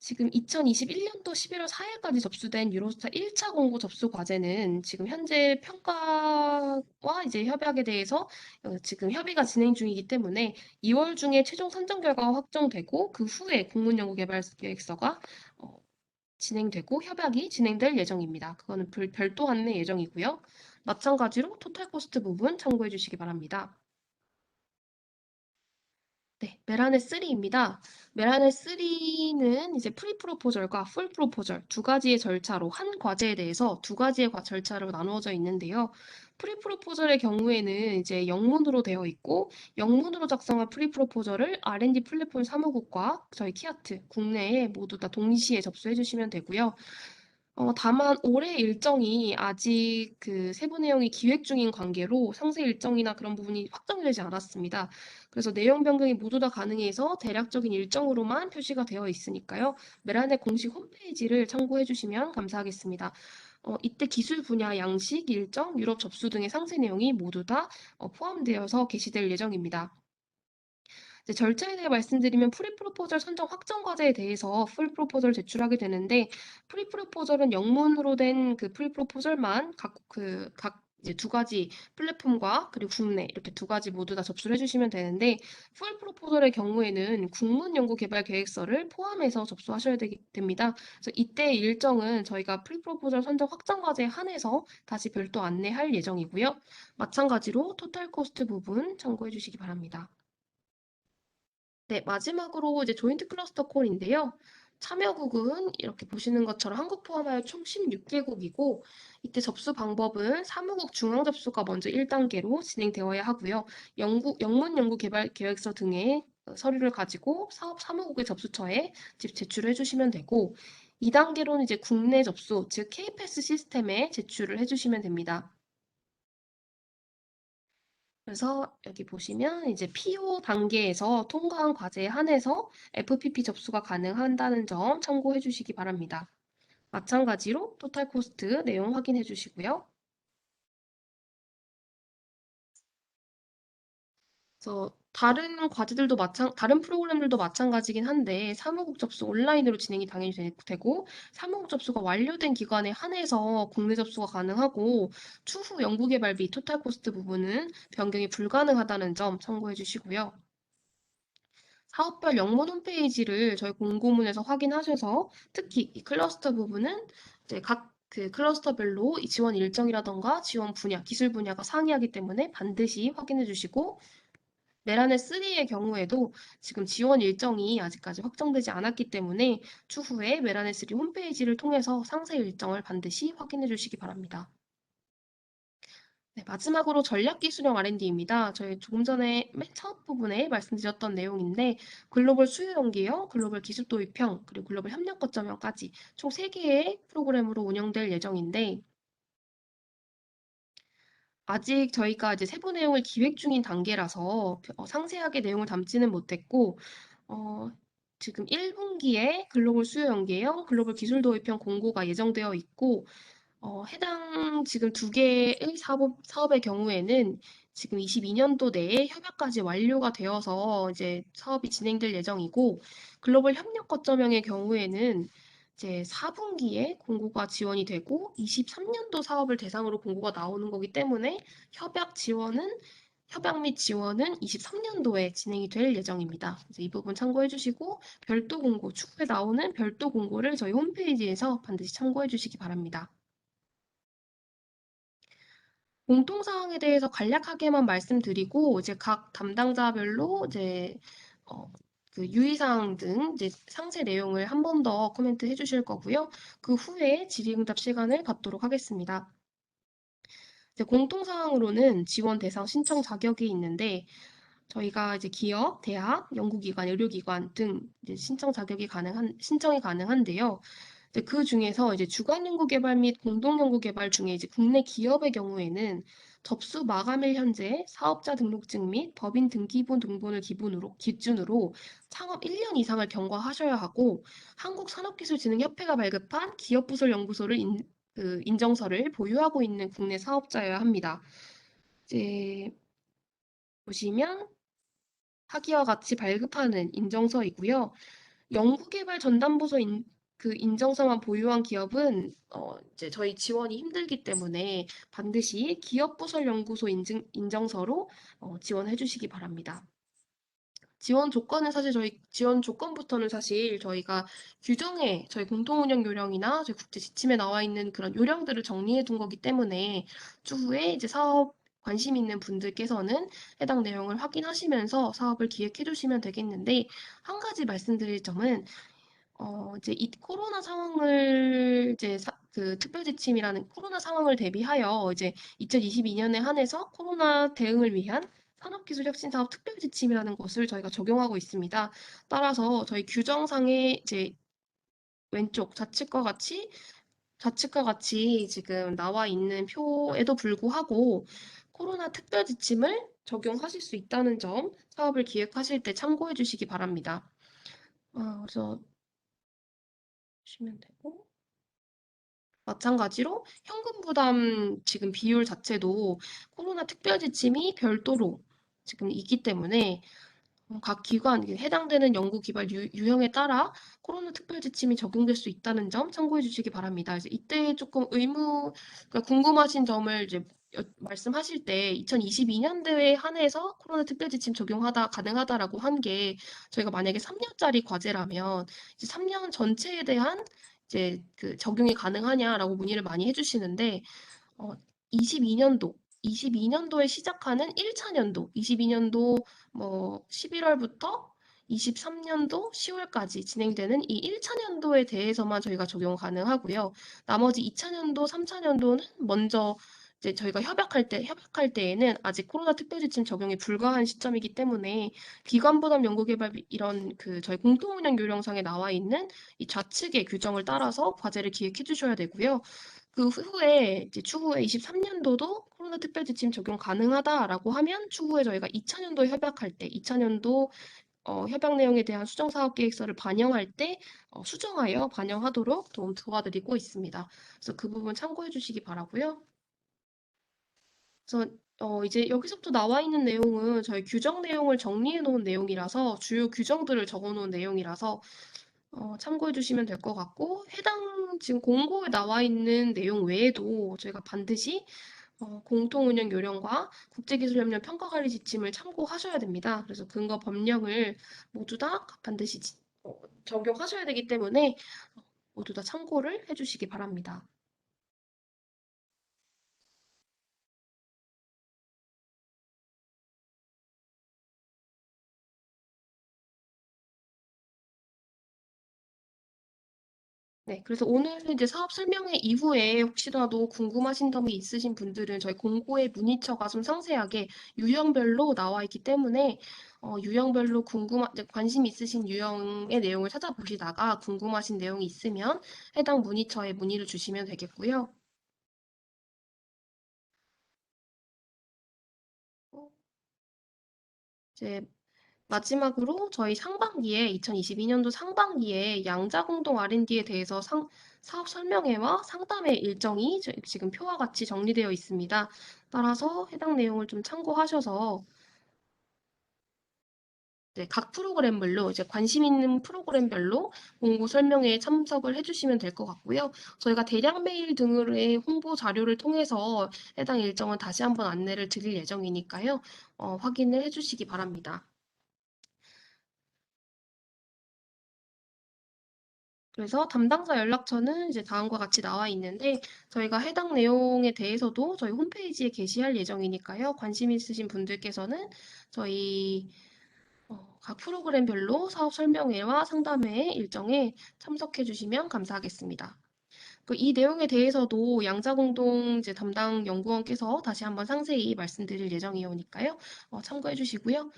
지금 2021년도 11월 4일까지 접수된 유로스타 1차 공고 접수 과제는 지금 현재 평가와 이제 협약에 대해서 지금 협의가 진행 중이기 때문에 2월 중에 최종 선정 결과가 확정되고 그 후에 국문연구개발 계획서가 진행되고 협약이 진행될 예정입니다. 그거는 별도 안내 예정이고요. 마찬가지로 토탈 코스트 부분 참고해 주시기 바랍니다. 네, 메라넷 3입니다. 메라넷 3는 이제 프리 프로포절과 풀 프로포절 두 가지의 절차로 한 과제에 대해서 두 가지의 절차로 나누어져 있는데요. 프리 프로포절의 경우에는 이제 영문으로 되어 있고 영문으로 작성한 프리 프로포절을 R&D 플랫폼 사무국과 저희 키아트 국내에 모두 다 동시에 접수해 주시면 되고요. 다만 올해 일정이 아직 그 세부 내용이 기획 중인 관계로 상세 일정이나 그런 부분이 확정되지 않았습니다. 그래서 내용 변경이 모두 다 가능해서 대략적인 일정으로만 표시가 되어 있으니까요. 메라넷 공식 홈페이지를 참고해 주시면 감사하겠습니다. 이때 기술 분야 양식, 일정, 유럽 접수 등의 상세 내용이 모두 다 포함되어서 게시될 예정입니다. 이제 절차에 대해 말씀드리면 프리프로포절 선정 확정 과제에 대해서 풀 프로포절을 제출하게 되는데 프리프로포절은 영문으로 된 그 프리프로포절만 각 이제 두 가지 플랫폼과 그리고 국내 이렇게 두 가지 모두 다 접수를 해주시면 되는데 풀 프로포절의 경우에는 국문 연구 개발 계획서를 포함해서 접수하셔야 됩니다. 그래서 이때 일정은 저희가 프리프로포절 선정 확정 과제에 한해서 다시 별도 안내할 예정이고요. 마찬가지로 토탈 코스트 부분 참고해 주시기 바랍니다. 네, 마지막으로 이제 조인트 클러스터 콜인데요. 참여국은 이렇게 보시는 것처럼 한국 포함하여 총 16개국이고, 이때 접수 방법은 사무국 중앙 접수가 먼저 1단계로 진행되어야 하고요. 영문 연구 개발 계획서 등의 서류를 가지고 사업 사무국의 접수처에 제출을 해주시면 되고, 2단계로는 이제 국내 접수, 즉 KPAS 시스템에 제출을 해주시면 됩니다. 그래서 여기 보시면 이제 PO 단계에서 통과한 과제에 한해서 FPP 접수가 가능한다는 점 참고해 주시기 바랍니다. 마찬가지로 토탈 코스트 내용 확인해 주시고요. 그래서 다른 프로그램들도 마찬가지긴 한데 사무국 접수 온라인으로 진행이 당연히 되고 사무국 접수가 완료된 기간에 한해서 국내 접수가 가능하고 추후 연구개발 및 토탈 코스트 부분은 변경이 불가능하다는 점 참고해 주시고요. 사업별 영문 홈페이지를 저희 공고문에서 확인하셔서 특히 이 클러스터 부분은 이제 각 그 클러스터별로 이 지원 일정이라던가 지원 분야, 기술 분야가 상이하기 때문에 반드시 확인해 주시고 메라넷 3의 경우에도 지금 지원 일정이 아직까지 확정되지 않았기 때문에 추후에 메라넷 3 홈페이지를 통해서 상세 일정을 반드시 확인해 주시기 바랍니다. 네, 마지막으로 전략기술형 R&D입니다. 저희 조금 전에 맨 첫 부분에 말씀드렸던 내용인데 글로벌 수요 연계형, 글로벌 기술 도입형, 그리고 글로벌 협력 거점형까지 총 3개의 프로그램으로 운영될 예정인데 아직 저희가 이제 세부 내용을 기획 중인 단계라서 상세하게 내용을 담지는 못했고 어, 지금 1분기에 글로벌 수요 연계형, 글로벌 기술 도입형 공고가 예정되어 있고 해당 지금 두 개의 사업의 경우에는 지금 22년도 내에 협약까지 완료가 되어서 이제 사업이 진행될 예정이고 글로벌 협력 거점형의 경우에는 이제 4분기에 공고가 지원이 되고 23년도 사업을 대상으로 공고가 나오는 거기 때문에 협약 및 지원은 23년도에 진행이 될 예정입니다. 그래서 이 부분 참고해 주시고 별도 공고, 추후에 나오는 별도 공고를 저희 홈페이지에서 반드시 참고해 주시기 바랍니다. 공통 사항에 대해서 간략하게만 말씀드리고 이제 각 담당자별로 이제 어, 그 유의사항 등 이제 상세 내용을 한 번 더 코멘트 해주실 거고요. 그 후에 질의응답 시간을 갖도록 하겠습니다. 이제 공통 사항으로는 지원 대상 신청 자격이 있는데 저희가 이제 기업, 대학, 연구기관, 의료기관 등 이제 신청이 가능한데요. 이제 그 중에서 이제 주관 연구 개발 및 공동 연구 개발 중에 이제 국내 기업의 경우에는 접수 마감일 현재 사업자 등록증 및 법인 등기부 등본을 기준으로 창업 1년 이상을 경과하셔야 하고 한국산업기술진흥협회가 발급한 기업부설 연구소를 인정서를 보유하고 있는 국내 사업자여야 합니다. 이제 보시면 하기와 같이 발급하는 인정서이고요. 연구개발 전담부서 그 인정서만 보유한 기업은 이제 저희 지원이 힘들기 때문에 반드시 기업부설 연구소 인정서로 지원해 주시기 바랍니다. 지원 조건부터는 사실 저희가 규정에 저희 공통운영 요령이나 저희 국제 지침에 나와 있는 그런 요령들을 정리해 둔 거기 때문에 추후에 이제 사업 관심 있는 분들께서는 해당 내용을 확인하시면서 사업을 기획해 주시면 되겠는데 한 가지 말씀드릴 점은 이제 이 코로나 상황을 그 특별 지침이라는 코로나 상황을 대비하여 이제 2022년에 한해서 코로나 대응을 위한 산업기술혁신사업 특별 지침이라는 것을 저희가 적용하고 있습니다. 따라서 저희 규정상의 이제 왼쪽 좌측과 같이 지금 나와 있는 표에도 불구하고 코로나 특별 지침을 적용하실 수 있다는 점 사업을 기획하실 때 참고해 주시기 바랍니다. 그래서 보시면 되고 마찬가지로 현금 부담 지금 비율 자체도 코로나 특별 지침이 별도로 지금 있기 때문에 각 기관 해당되는 연구 기반 유형에 따라 코로나 특별 지침이 적용될 수 있다는 점 참고해 주시기 바랍니다. 이제 이때 조금 그러니까 궁금하신 점을 이제 말씀하실 때 2022년도에 한해서 코로나 특별 지침 가능하다라고 한 게 저희가 만약에 3년짜리 과제라면 이제 3년 전체에 대한 이제 그 적용이 가능하냐라고 문의를 많이 해주시는데 어, 22년도, 22년도에 시작하는 1차 년도, 22년도 뭐 11월부터 23년도 10월까지 진행되는 이 1차 년도에 대해서만 저희가 적용 가능하고요. 나머지 2차 년도, 3차 년도는 먼저 이제 저희가 협약할 때에는 아직 코로나 특별지침 적용이 불가한 시점이기 때문에 기관부담 연구개발 이런 그 저희 공통운영 요령상에 나와 있는 이 좌측의 규정을 따라서 과제를 기획해 주셔야 되고요. 그 후에 이제 추후에 23년도도 코로나 특별 지침 적용 가능하다라고 하면 추후에 저희가 2차년도 협약할 때, 2차년도 협약 내용에 대한 수정 사업 계획서를 반영할 때 수정하여 반영하도록 도와드리고 있습니다. 그래서 그 부분 참고해 주시기 바라고요. 그래서 이제 여기서부터 나와 있는 내용은 저희 규정 내용을 정리해 놓은 내용이라서 주요 규정들을 적어 놓은 내용이라서 참고해 주시면 될 것 같고 해당 지금 공고에 나와 있는 내용 외에도 저희가 반드시 공통운영 요령과 국제기술협력 평가관리 지침을 참고하셔야 됩니다. 그래서 근거 법령을 모두 다 반드시 적용하셔야 되기 때문에 모두 다 참고를 해주시기 바랍니다. 네, 그래서 오늘 이제 사업 설명회 이후에 혹시라도 궁금하신 점이 있으신 분들은 저희 공고의 문의처가 좀 상세하게 유형별로 나와 있기 때문에 유형별로 이제 관심 있으신 유형의 내용을 찾아보시다가 궁금하신 내용이 있으면 해당 문의처에 문의를 주시면 되겠고요. 어, 이제 마지막으로 저희 상반기에 2022년도 상반기에 양자공동 R&D에 대해서 사업 설명회와 상담회 일정이 지금 표와 같이 정리되어 있습니다. 따라서 해당 내용을 좀 참고하셔서 네, 각 프로그램별로 이제 관심 있는 프로그램별로 공고 설명회에 참석을 해주시면 될 것 같고요. 저희가 대량 메일 등의 홍보 자료를 통해서 해당 일정은 다시 한번 안내를 드릴 예정이니까요. 확인을 해주시기 바랍니다. 그래서 담당자 연락처는 이제 다음과 같이 나와 있는데 저희가 해당 내용에 대해서도 저희 홈페이지에 게시할 예정이니까요. 관심 있으신 분들께서는 저희 각 프로그램별로 사업 설명회와 상담회 일정에 참석해 주시면 감사하겠습니다. 이 내용에 대해서도 양자공동 이제 담당 연구원께서 다시 한번 상세히 말씀드릴 예정이오니까요. 참고해 주시고요.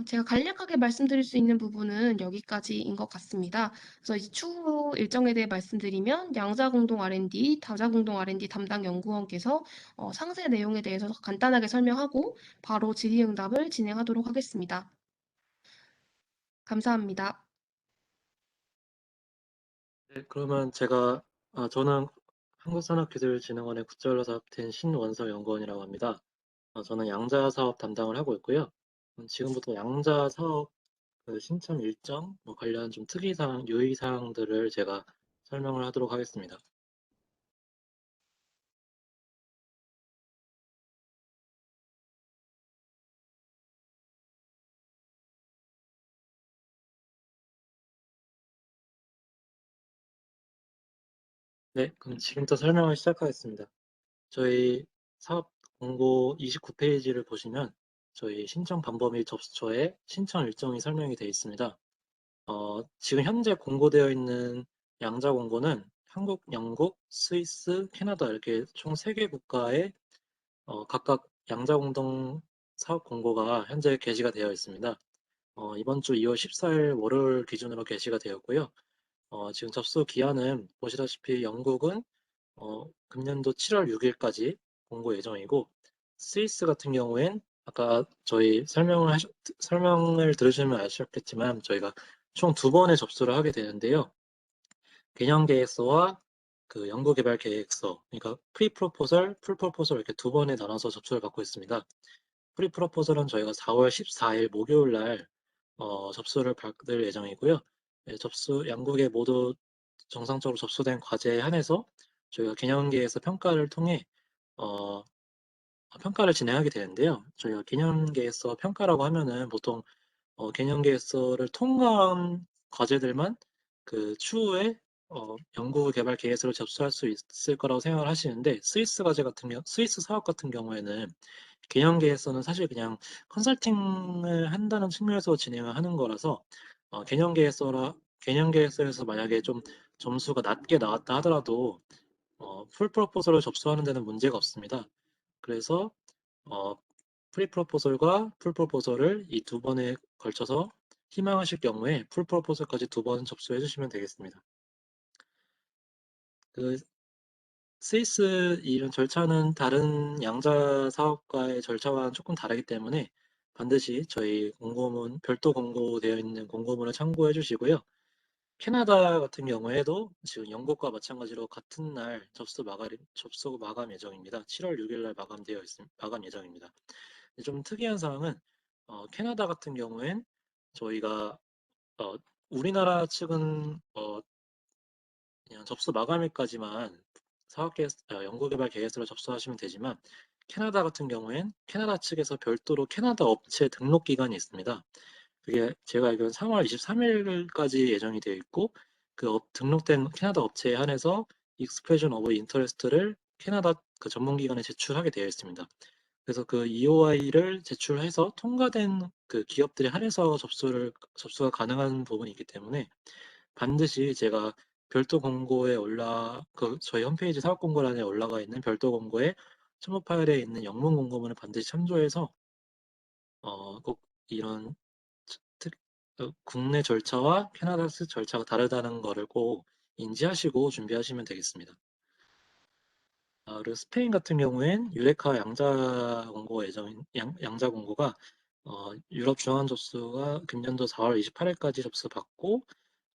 제가 간략하게 말씀드릴 수 있는 부분은 여기까지인 것 같습니다. 그래서 이제 추후 일정에 대해 말씀드리면 양자공동 R&D, 다자공동 R&D 담당 연구원께서 상세 내용에 대해서 간단하게 설명하고 바로 질의응답을 진행하도록 하겠습니다. 감사합니다. 네, 그러면 저는 한국산업기술진흥원의 국제언어사업팀 신원서 연구원이라고 합니다. 저는 양자 사업 담당을 하고 있고요. 지금부터 양자 사업 그 신청 일정, 관련 좀 특이사항, 유의사항들을 제가 설명을 하도록 하겠습니다. 네, 그럼 지금부터 설명을 시작하겠습니다. 저희 사업 공고 29페이지를 보시면 저희 신청 방법 및 접수처에 신청 일정이 설명이 되어 있습니다. 지금 현재 공고되어 있는 양자 공고는 한국, 영국, 스위스, 캐나다 이렇게 총 3개 국가의 각각 양자 공동 사업 공고가 현재 게시가 되어 있습니다. 이번 주 2월 14일 월요일 기준으로 게시가 되었고요. 지금 접수 기한은 보시다시피 영국은 금년도 7월 6일까지 공고 예정이고 스위스 같은 경우엔 아까 저희 설명을 들으시면 아셨겠지만 저희가 총 2번의 접수를 하게 되는데요. 개념 계획서와 그 연구 개발 계획서, 그러니까 프리 프로포설, 풀 프로포설 이렇게 2번에 나눠서 접수를 받고 있습니다. 프리 프로포설은 저희가 4월 14일 목요일 날 접수를 받을 예정이고요. 네, 양국에 모두 정상적으로 접수된 과제에 한해서 저희가 개념계에서 평가를 통해 어, 평가를 진행하게 되는데요. 저희가 개념계에서 평가라고 하면은 보통 개념계획서를 통과한 과제들만 그 추후에 연구 개발 계획서를 접수할 수 있을 거라고 생각을 하시는데, 스위스 사업 같은 경우에는 개념계획서는 사실 그냥 컨설팅을 한다는 측면에서 진행을 하는 거라서 개념계획서에서 만약에 좀 점수가 낮게 나왔다 하더라도 풀 프로포설을 접수하는 데는 문제가 없습니다. 그래서 어, 프리 프로포설과 풀 프로포설을 이 두 번에 걸쳐서 희망하실 경우에 풀 프로포설까지 두 번 접수해 주시면 되겠습니다. 그 스위스 이런 절차는 다른 양자 사업과의 절차와는 조금 다르기 때문에 반드시 저희 공고문, 별도 공고되어 있는 공고문을 참고해 주시고요. 캐나다 같은 경우에도 지금 영국과 마찬가지로 같은 날 접수 마감 예정입니다. 7월 6일 날 마감 예정입니다. 좀 특이한 사항은 캐나다 같은 경우엔 저희가 어, 우리나라 측은 그냥 접수 마감일까지만 연구개발 계획서를 접수하시면 되지만, 캐나다 같은 경우엔 캐나다 측에서 별도로 캐나다 업체 등록 기간이 있습니다. 그게 제가 알기로는 3월 23일까지 예정이 되어 있고, 등록된 캐나다 업체에 한해서 익스프레션 오브 인터레스트를 캐나다 그 전문기관에 제출하게 되어 있습니다. 그래서 그 EOI를 제출해서 통과된 그 기업들에 한해서 접수가 가능한 부분이 있기 때문에, 반드시 제가 별도 공고에 저희 홈페이지 사업 공고란에 올라가 있는 별도 공고에 첨부 파일에 있는 영문 공고문을 반드시 참조해서 꼭 이런 특, 국내 절차와 캐나다 절차가 다르다는 거를 꼭 인지하시고 준비하시면 되겠습니다. 그리고 스페인 같은 경우엔 유레카 양자 공고가 유럽 중앙 접수가 금년도 4월 28일까지 접수받고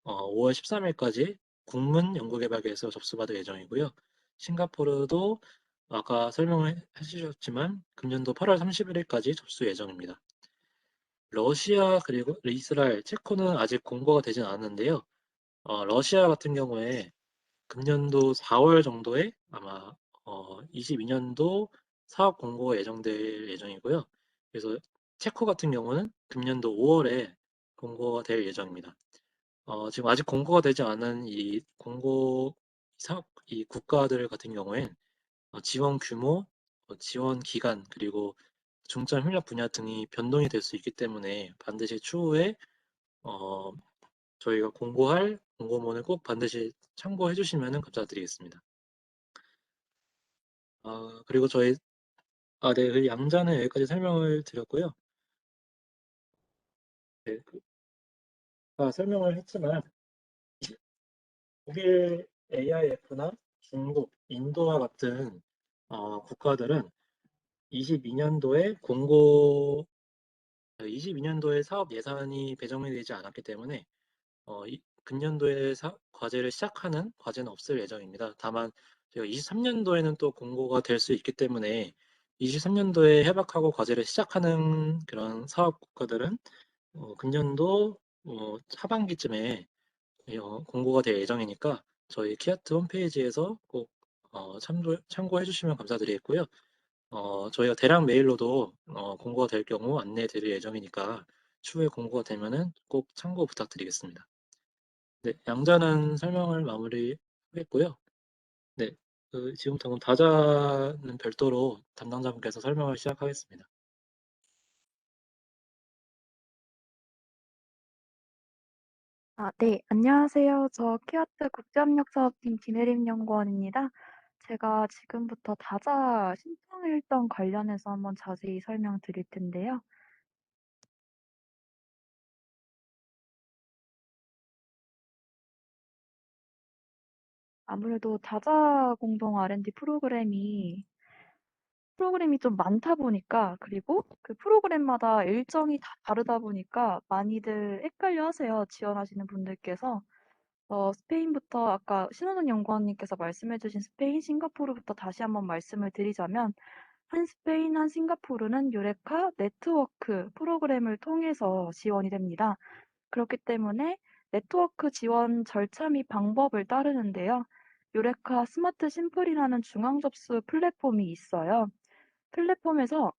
5월 13일까지 국문 연구개발계에서 접수받을 예정이고요. 싱가포르도 아까 설명을 해주셨지만 금년도 8월 31일까지 접수 예정입니다. 러시아 그리고 이스라엘, 체코는 아직 공고가 되진 않았는데요. 러시아 같은 경우에 금년도 4월 정도에 아마 22년도 사업 공고가 예정될 예정이고요. 그래서 체코 같은 경우는 금년도 5월에 공고가 될 예정입니다. 지금 아직 공고가 되지 않은 이 국가들 같은 경우엔 지원 규모, 지원 기간, 그리고 중점 협력 분야 등이 변동이 될 수 있기 때문에 반드시 추후에 어, 저희가 공고할 공고문을 꼭 반드시 참고해 주시면 감사드리겠습니다. 그리고 네, 그 양자는 여기까지 설명을 드렸고요. 네, 아까 설명을 했지만 독일 AIF나 중국, 인도와 같은 국가들은 22년도에 22년도에 사업 예산이 배정이 되지 않았기 때문에 금년도에 과제를 시작하는 과제는 없을 예정입니다. 다만 저희가 23년도에는 또 공고가 될 수 있기 때문에 23년도에 해박하고 과제를 시작하는 그런 사업 국가들은 금년도 하반기쯤에 공고가 될 예정이니까 저희 키아트 홈페이지에서 꼭 참고해 주시면 감사드리겠고요. 저희가 대량 메일로도 공고가 될 경우 안내해 드릴 예정이니까 추후에 공고가 되면은 꼭 참고 부탁드리겠습니다. 네, 양자는 설명을 마무리하겠고요. 네, 지금부터 그럼 다자는 별도로 담당자분께서 설명을 시작하겠습니다. 네, 안녕하세요. 저 키아트 국제협력사업팀 김혜림 연구원입니다. 제가 지금부터 다자 신청 일정 관련해서 한번 자세히 설명드릴 텐데요. 아무래도 다자 공동 R&D 프로그램이 좀 많다 보니까, 그리고 그 프로그램마다 일정이 다 다르다 보니까 많이들 헷갈려 하세요. 지원하시는 분들께서. 스페인부터 아까 신원훈 연구원님께서 말씀해 주신 스페인, 싱가포르부터 다시 한번 말씀을 드리자면, 한 스페인, 한 싱가포르는 유레카 네트워크 프로그램을 통해서 지원이 됩니다. 그렇기 때문에 네트워크 지원 절차 및 방법을 따르는데요. 유레카 스마트 심플이라는 중앙 접수 플랫폼이 있어요. 플랫폼에서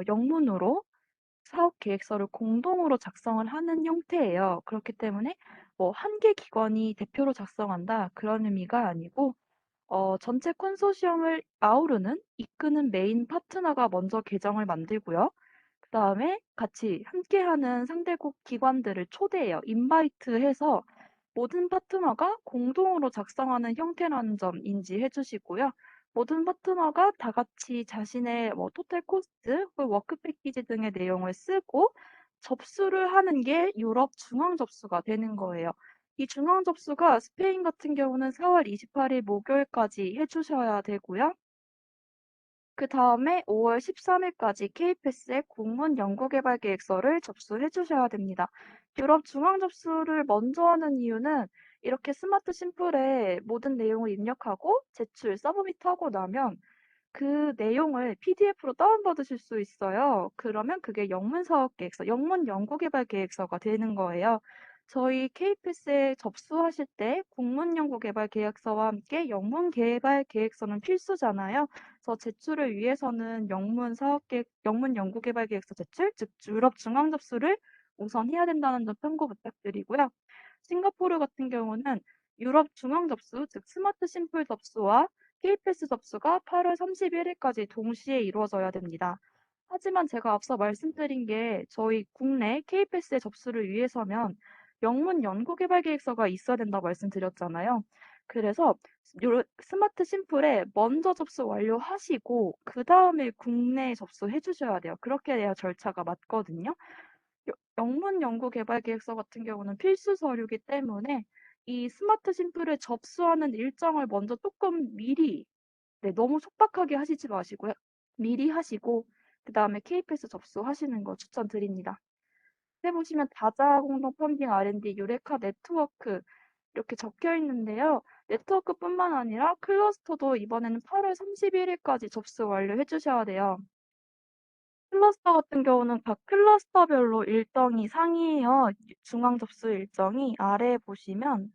영문으로 사업 계획서를 공동으로 작성을 하는 형태예요. 그렇기 때문에 뭐 한 개 기관이 대표로 작성한다 그런 의미가 아니고 전체 컨소시엄을 아우르는 이끄는 메인 파트너가 먼저 계정을 만들고요. 그다음에 같이 함께하는 상대국 기관들을 초대해요. 인바이트해서 모든 파트너가 공동으로 작성하는 형태라는 점 인지해 주시고요. 모든 파트너가 다 같이 자신의 뭐 토탈 코스트, 워크 패키지 등의 내용을 쓰고 접수를 하는 게 유럽 중앙 접수가 되는 거예요. 이 중앙 접수가 스페인 같은 경우는 4월 28일 목요일까지 해주셔야 되고요. 그 다음에 5월 13일까지 KPS의 공문 연구개발 계획서를 접수해 주셔야 됩니다. 유럽 중앙 접수를 먼저 하는 이유는 이렇게 스마트 심플에 모든 내용을 입력하고 제출, 서브미트하고 나면 그 내용을 PDF로 다운받으실 수 있어요. 그러면 그게 영문 사업 계획서, 영문 연구 개발 계획서가 되는 거예요. 저희 KPS에 접수하실 때 국문 연구 개발 계획서와 함께 영문 개발 계획서는 필수잖아요. 그래서 제출을 위해서는 영문 사업 계획, 영문 연구 개발 계획서 제출, 즉 유럽 중앙 접수를 우선 해야 된다는 점 참고 부탁드리고요. 싱가포르 같은 경우는 유럽 중앙 접수, 즉 스마트 심플 접수와 KPS 접수가 8월 31일까지 동시에 이루어져야 됩니다. 하지만 제가 앞서 말씀드린 게 저희 국내 KPS의 접수를 위해서면 영문 연구개발 계획서가 있어야 된다고 말씀드렸잖아요. 그래서 스마트 심플에 먼저 접수 완료하시고 그 다음에 국내 접수해 주셔야 돼요. 그렇게 해야 절차가 맞거든요. 영문 연구 개발 계획서 같은 경우는 필수 서류이기 때문에 이 스마트 심플을 접수하는 일정을 먼저 조금 미리, 네, 너무 촉박하게 하시지 마시고요. 미리 하시고 그다음에 KPS 접수하시는 거 추천드립니다. 해보시면 다자 공동 펀딩 R&D 유레카 네트워크 이렇게 적혀 있는데요. 네트워크뿐만 아니라 클러스터도 이번에는 8월 31일까지 접수 완료해 주셔야 돼요. 클러스터 같은 경우는 각 클러스터별로 일정이 상이에요. 중앙 접수 일정이 아래에 보시면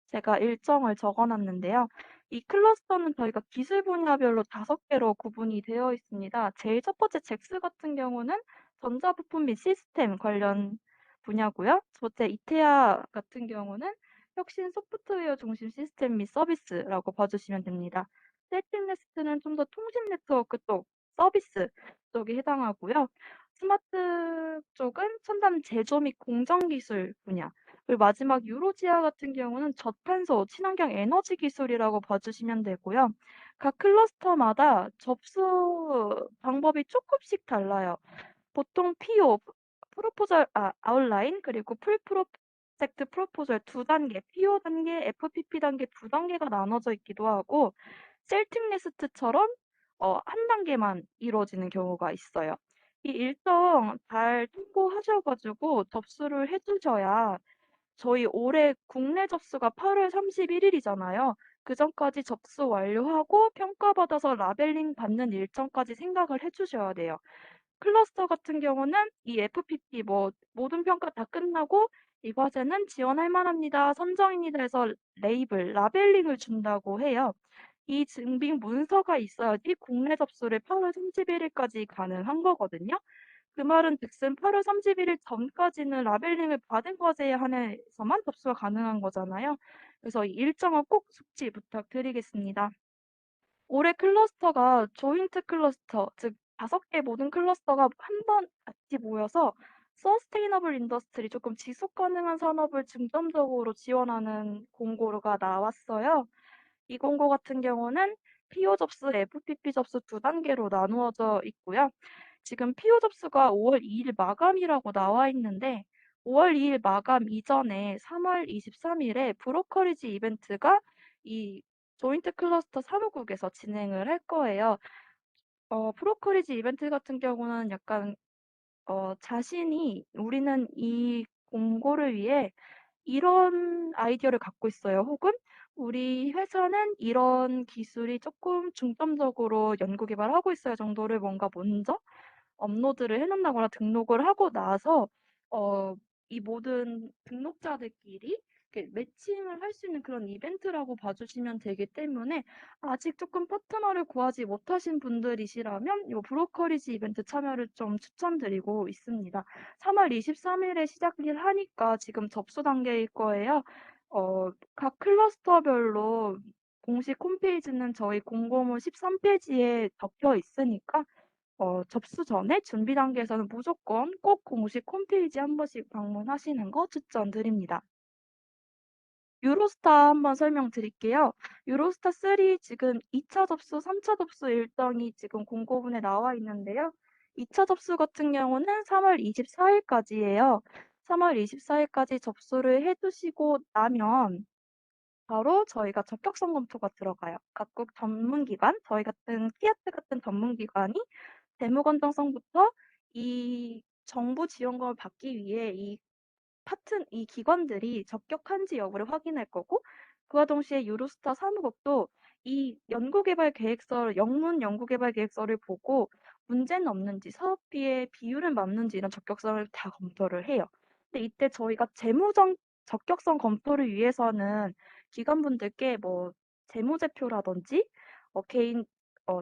제가 일정을 적어 놨는데요. 이 클러스터는 저희가 기술 분야별로 5개로 구분이 되어 있습니다. 제일 첫 번째 잭스 같은 경우는 전자부품 및 시스템 관련 분야고요. 첫째 이테아 같은 경우는 혁신 소프트웨어 중심 시스템 및 서비스라고 봐주시면 됩니다. 셀틱네스트는 좀 더 통신 네트워크 쪽, 서비스 쪽에 해당하고요. 스마트 쪽은 첨단 제조 및 공정 기술 분야, 그리고 마지막 유로지아 같은 경우는 저탄소, 친환경 에너지 기술이라고 봐주시면 되고요. 각 클러스터마다 접수 방법이 조금씩 달라요. 보통 PO, 프로포절, 아웃라인, 그리고 풀 프로젝트 프로포절 두 단계, PO 단계, FPP 단계 두 단계가 나눠져 있기도 하고, 셀틱 리스트처럼 한 단계만 이루어지는 경우가 있어요. 이 일정 잘 통보하셔가지고 접수를 해주셔야 저희 올해 국내 접수가 8월 31일이잖아요. 그 전까지 접수 완료하고 평가받아서 라벨링 받는 일정까지 생각을 해주셔야 돼요. 클러스터 같은 경우는 이 FPP 뭐 모든 평가 다 끝나고 이 과제는 지원할 만합니다. 선정입니다 해서 레이블, 라벨링을 준다고 해요. 이 증빙 문서가 있어야지 국내 접수를 8월 31일까지 가능한 거거든요. 그 말은 즉슨 8월 31일 전까지는 라벨링을 받은 과제에 한해서만 접수가 가능한 거잖아요. 그래서 이 일정은 꼭 숙지 부탁드리겠습니다. 올해 클러스터가 조인트 클러스터, 즉 5개 모든 클러스터가 한 번 같이 모여서 서스테이너블 인더스트리, 조금 지속 가능한 산업을 중점적으로 지원하는 공고가 나왔어요. 이 공고 같은 경우는 PO 접수, FPP 접수 두 단계로 나누어져 있고요. 지금 PO 접수가 5월 2일 마감이라고 나와 있는데 5월 2일 마감 이전에 3월 23일에 브로커리지 이벤트가 이 조인트 클러스터 사무국에서 진행을 할 거예요. 브로커리지 이벤트 같은 경우는 약간 자신이 우리는 이 공고를 위해 이런 아이디어를 갖고 있어요. 혹은 우리 회사는 이런 기술이 조금 중점적으로 연구 개발하고 있어요 정도를 뭔가 먼저 업로드를 해 놓는다거나 등록을 하고 나서 어 이 모든 등록자들끼리 이렇게 매칭을 할 수 있는 그런 이벤트라고 봐 주시면 되기 때문에 아직 조금 파트너를 구하지 못하신 분들이시라면 요 브로커리지 이벤트 참여를 좀 추천드리고 있습니다. 3월 23 일에 시작을 하니까 지금 접수 단계일 거예요. 각 클러스터별로 공식 홈페이지는 저희 공고문 13 페이지에 적혀 있으니까 접수 전에 준비 단계에서는 무조건 꼭 공식 홈페이지 한 번씩 방문하시는 거 추천드립니다. 유로스타 한번 설명드릴게요. 유로스타 3 지금 2 차 접수, 3 차 접수 일정이 지금 공고문에 나와 있는데요. 2 차 접수 같은 경우는 3월 24 일까지예요. 3월 24 일까지 접수를 해 두시고 나면 바로 저희가 적격성 검토가 들어가요. 각국 전문기관, 저희 같은 키아트 같은 전문기관이 재무 건전성부터 이 정부 지원금을 받기 위해 이 기관들이 적격한지 여부를 확인할 거고, 그와 동시에 유로스타 사무국도 이 연구개발 계획서, 영문 연구개발 계획서를 보고 문제는 없는지, 사업비의 비율은 맞는지 이런 적격성을 다 검토를 해요. 근데 이때 저희가 재무적 적격성 검토를 위해서는 기관분들께 뭐 재무제표라든지 개인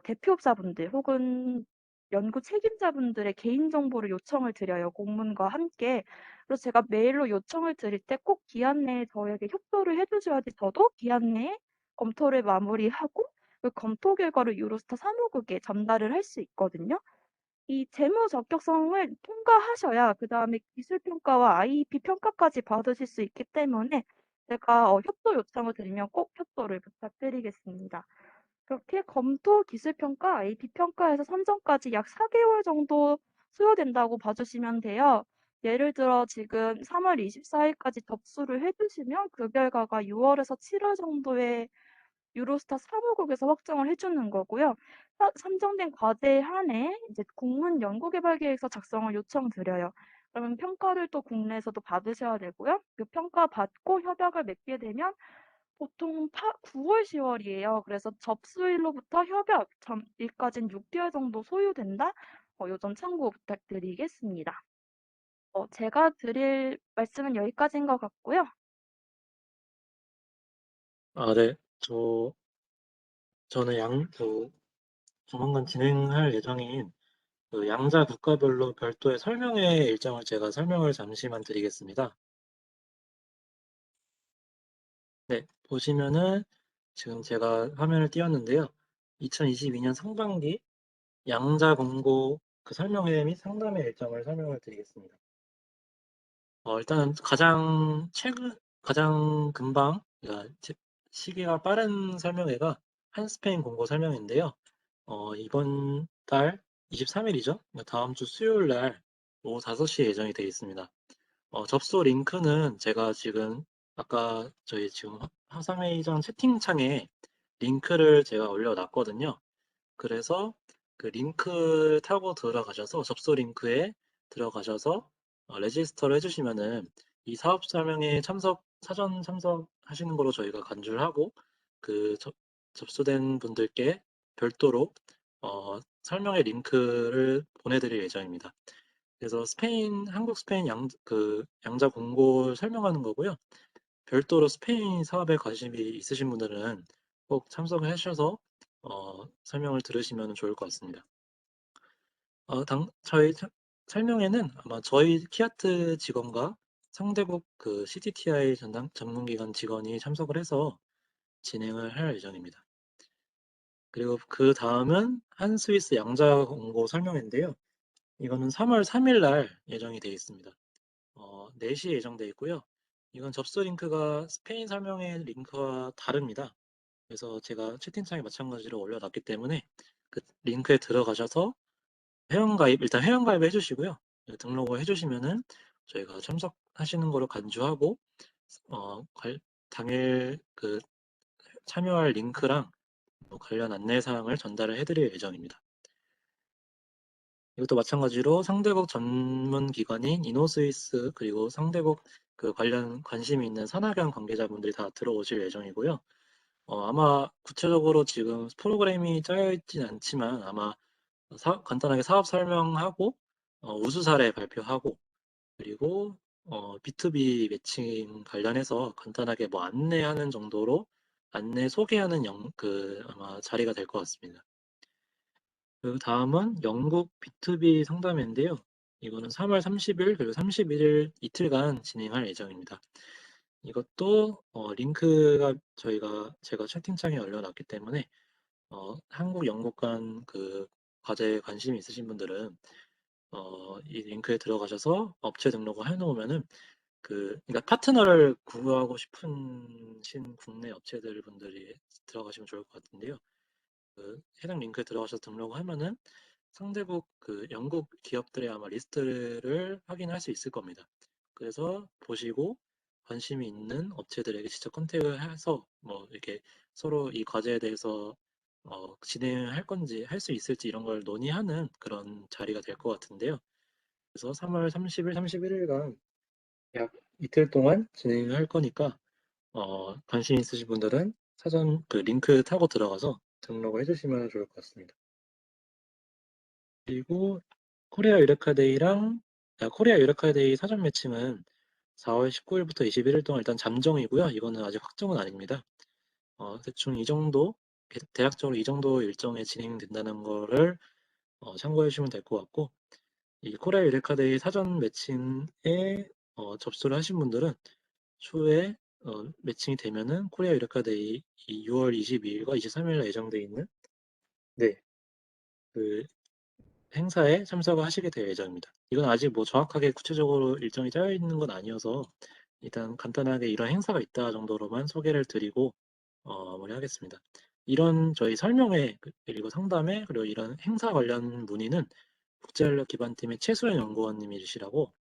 대표업자분들 혹은 연구 책임자분들의 개인정보를 요청을 드려요, 공문과 함께. 그래서 제가 메일로 요청을 드릴 때 꼭 기한 내에 저에게 협조를 해 주셔야지 저도 기한 내에 검토를 마무리하고 그 검토 결과를 유로스타 사무국에 전달을 할 수 있거든요. 이 재무 적격성을 통과하셔야 그다음에 기술 평가와 IEP 평가까지 받으실 수 있기 때문에 제가 협조 요청을 드리면 꼭 협조를 부탁드리겠습니다. 그렇게 검토, 기술평가, IP 평가에서 선정까지 약 4개월 정도 소요된다고 봐주시면 돼요. 예를 들어 지금 3월 24 일까지 접수를 해 주시면 그 결과가 6월에서 7월 정도에 유로스타 사무국에서 확정을 해 주는 거고요. 선정된 과제에 한해 이제 공문 연구개발 계획서 작성을 요청드려요. 그러면 평가를 또 국내에서도 받으셔야 되고요. 그 평가 받고 협약을 맺게 되면 보통 9월, 10월이에요. 그래서 접수일로부터 협약 일까지는 6개월 정도 소요된다. 요 점 참고 부탁드리겠습니다. 제가 드릴 말씀은 여기까지인 것 같고요. 아, 네. 저는 조만간 진행할 예정인 그 양자 국가별로 별도의 설명회 일정을 제가 설명을 잠시만 드리겠습니다. 네, 보시면은 지금 제가 화면을 띄웠는데요. 2022년 상반기 양자 공고 그 설명회 및 상담회 일정을 설명을 드리겠습니다. 일단 가장 금방, 그러니까 시기가 빠른 설명회가 한스페인 공고 설명회인데요. 이번 달 23일이죠. 다음 주 수요일 날 오후 5시에 예정이 되어 있습니다. 접수 링크는 제가 지금 아까 저희 지금 화상회의장 채팅창에 링크를 제가 올려놨거든요. 그래서 그 링크 타고 들어가셔서 접수 링크에 들어가셔서 레지스터를 해주시면은 이 사업 설명회 사전 참석하시는 거로 저희가 간주를 하고 그 접수된 분들께 별도로 설명회 링크를 보내드릴 예정입니다. 그래서 한국 스페인 양자 공고 설명하는 거고요. 별도로 스페인 사업에 관심이 있으신 분들은 꼭 참석을 하셔서 설명을 들으시면 좋을 것 같습니다. 저희 설명회는 아마 저희 키아트 직원과 상대국 그 CTTI 전문기관 직원이 참석을 해서 진행을 할 예정입니다. 그리고 그 다음은 한스위스 양자 공고 설명회인데요. 이거는 3월 3일 날 예정이 되어 있습니다. 4시에 예정되어 있고요. 이건 접수 링크가 스페인 설명회 링크와 다릅니다. 그래서 제가 채팅창에 마찬가지로 올려놨기 때문에 그 링크에 들어가셔서 일단 회원가입 해주시고요. 등록을 해주시면은 저희가 참석하시는 거로 간주하고 어, 당일 그 참여할 링크랑 관련 안내사항을 전달을 해드릴 예정입니다. 이것도 마찬가지로 상대국 전문 기관인 이노스위스 그리고 상대국 그 관심이 있는 산학연 관계자분들이 다 들어오실 예정이고요. 아마 구체적으로 지금 프로그램이 짜여 있진 않지만 아마 간단하게 사업 설명하고 우수 사례 발표하고 그리고 B2B 매칭 관련해서 간단하게 뭐 안내하는 정도로 안내 소개하는 아마 자리가 될 것 같습니다. 그 다음은 영국 B2B 상담회인데요. 이거는 3월 30일 그리고 31일 이틀간 진행할 예정입니다. 이것도 링크가 제가 채팅창에 올려놨기 때문에 한국 영국 간 그 과제에 관심이 있으신 분들은 이 링크에 들어가셔서 업체 등록을 해놓으면은 그러니까 파트너를 구하고 싶은 국내 업체들 분들이 들어가시면 좋을 것 같은데요. 해당 링크에 들어가셔서 등록을 하면은 상대국 영국 기업들의 아마 리스트를 확인할 수 있을 겁니다. 그래서 보시고 관심이 있는 업체들에게 직접 컨택을 해서 뭐 이렇게 서로 이 과제에 대해서 진행할 건지 할 수 있을지 이런 걸 논의하는 그런 자리가 될 것 같은데요. 그래서 3월 30일, 31일간 약 이틀 동안 진행할 거니까 관심 있으신 분들은 사전 링크 타고 들어가서 등록을 해주시면 좋을 것 같습니다. 그리고 코리아 유레카 데이 사전 매칭은 4월 19일부터 21일 동안 일단 잠정이고요. 이거는 아직 확정은 아닙니다. 대충 이 정도, 대략적으로 이 정도 일정에 진행된다는 거를 참고해 주시면 될 것 같고, 이 코리아 유레카 데이 사전 매칭에 접수를 하신 분들은 추후에 매칭이 되면은 코리아 유레카 데이 이 6월 22일과 23일에 예정돼 있는 네, 그 행사에 참석을 하시게 될 예정입니다. 이건 아직 뭐 정확하게 구체적으로 일정이 짜여 있는 건 아니어서 일단 간단하게 이런 행사가 있다 정도로만 소개를 드리고 마무리하겠습니다. 이런 저희 설명회 그리고 상담회 그리고 이런 행사 관련 문의는 국제전략 기반팀의 최수연 연구원님이시라고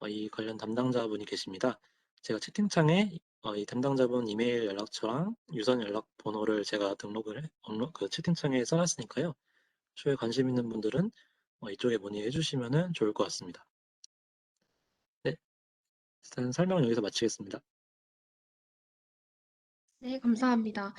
이 관련 담당자분이 계십니다. 제가 채팅창에 이 담당자분 이메일 연락처랑 유선 연락 번호를 제가 채팅창에 써놨으니까요. 추후에 관심 있는 분들은 이쪽에 문의해 주시면 좋을 것 같습니다. 네, 일단 설명 여기서 마치겠습니다. 네, 감사합니다.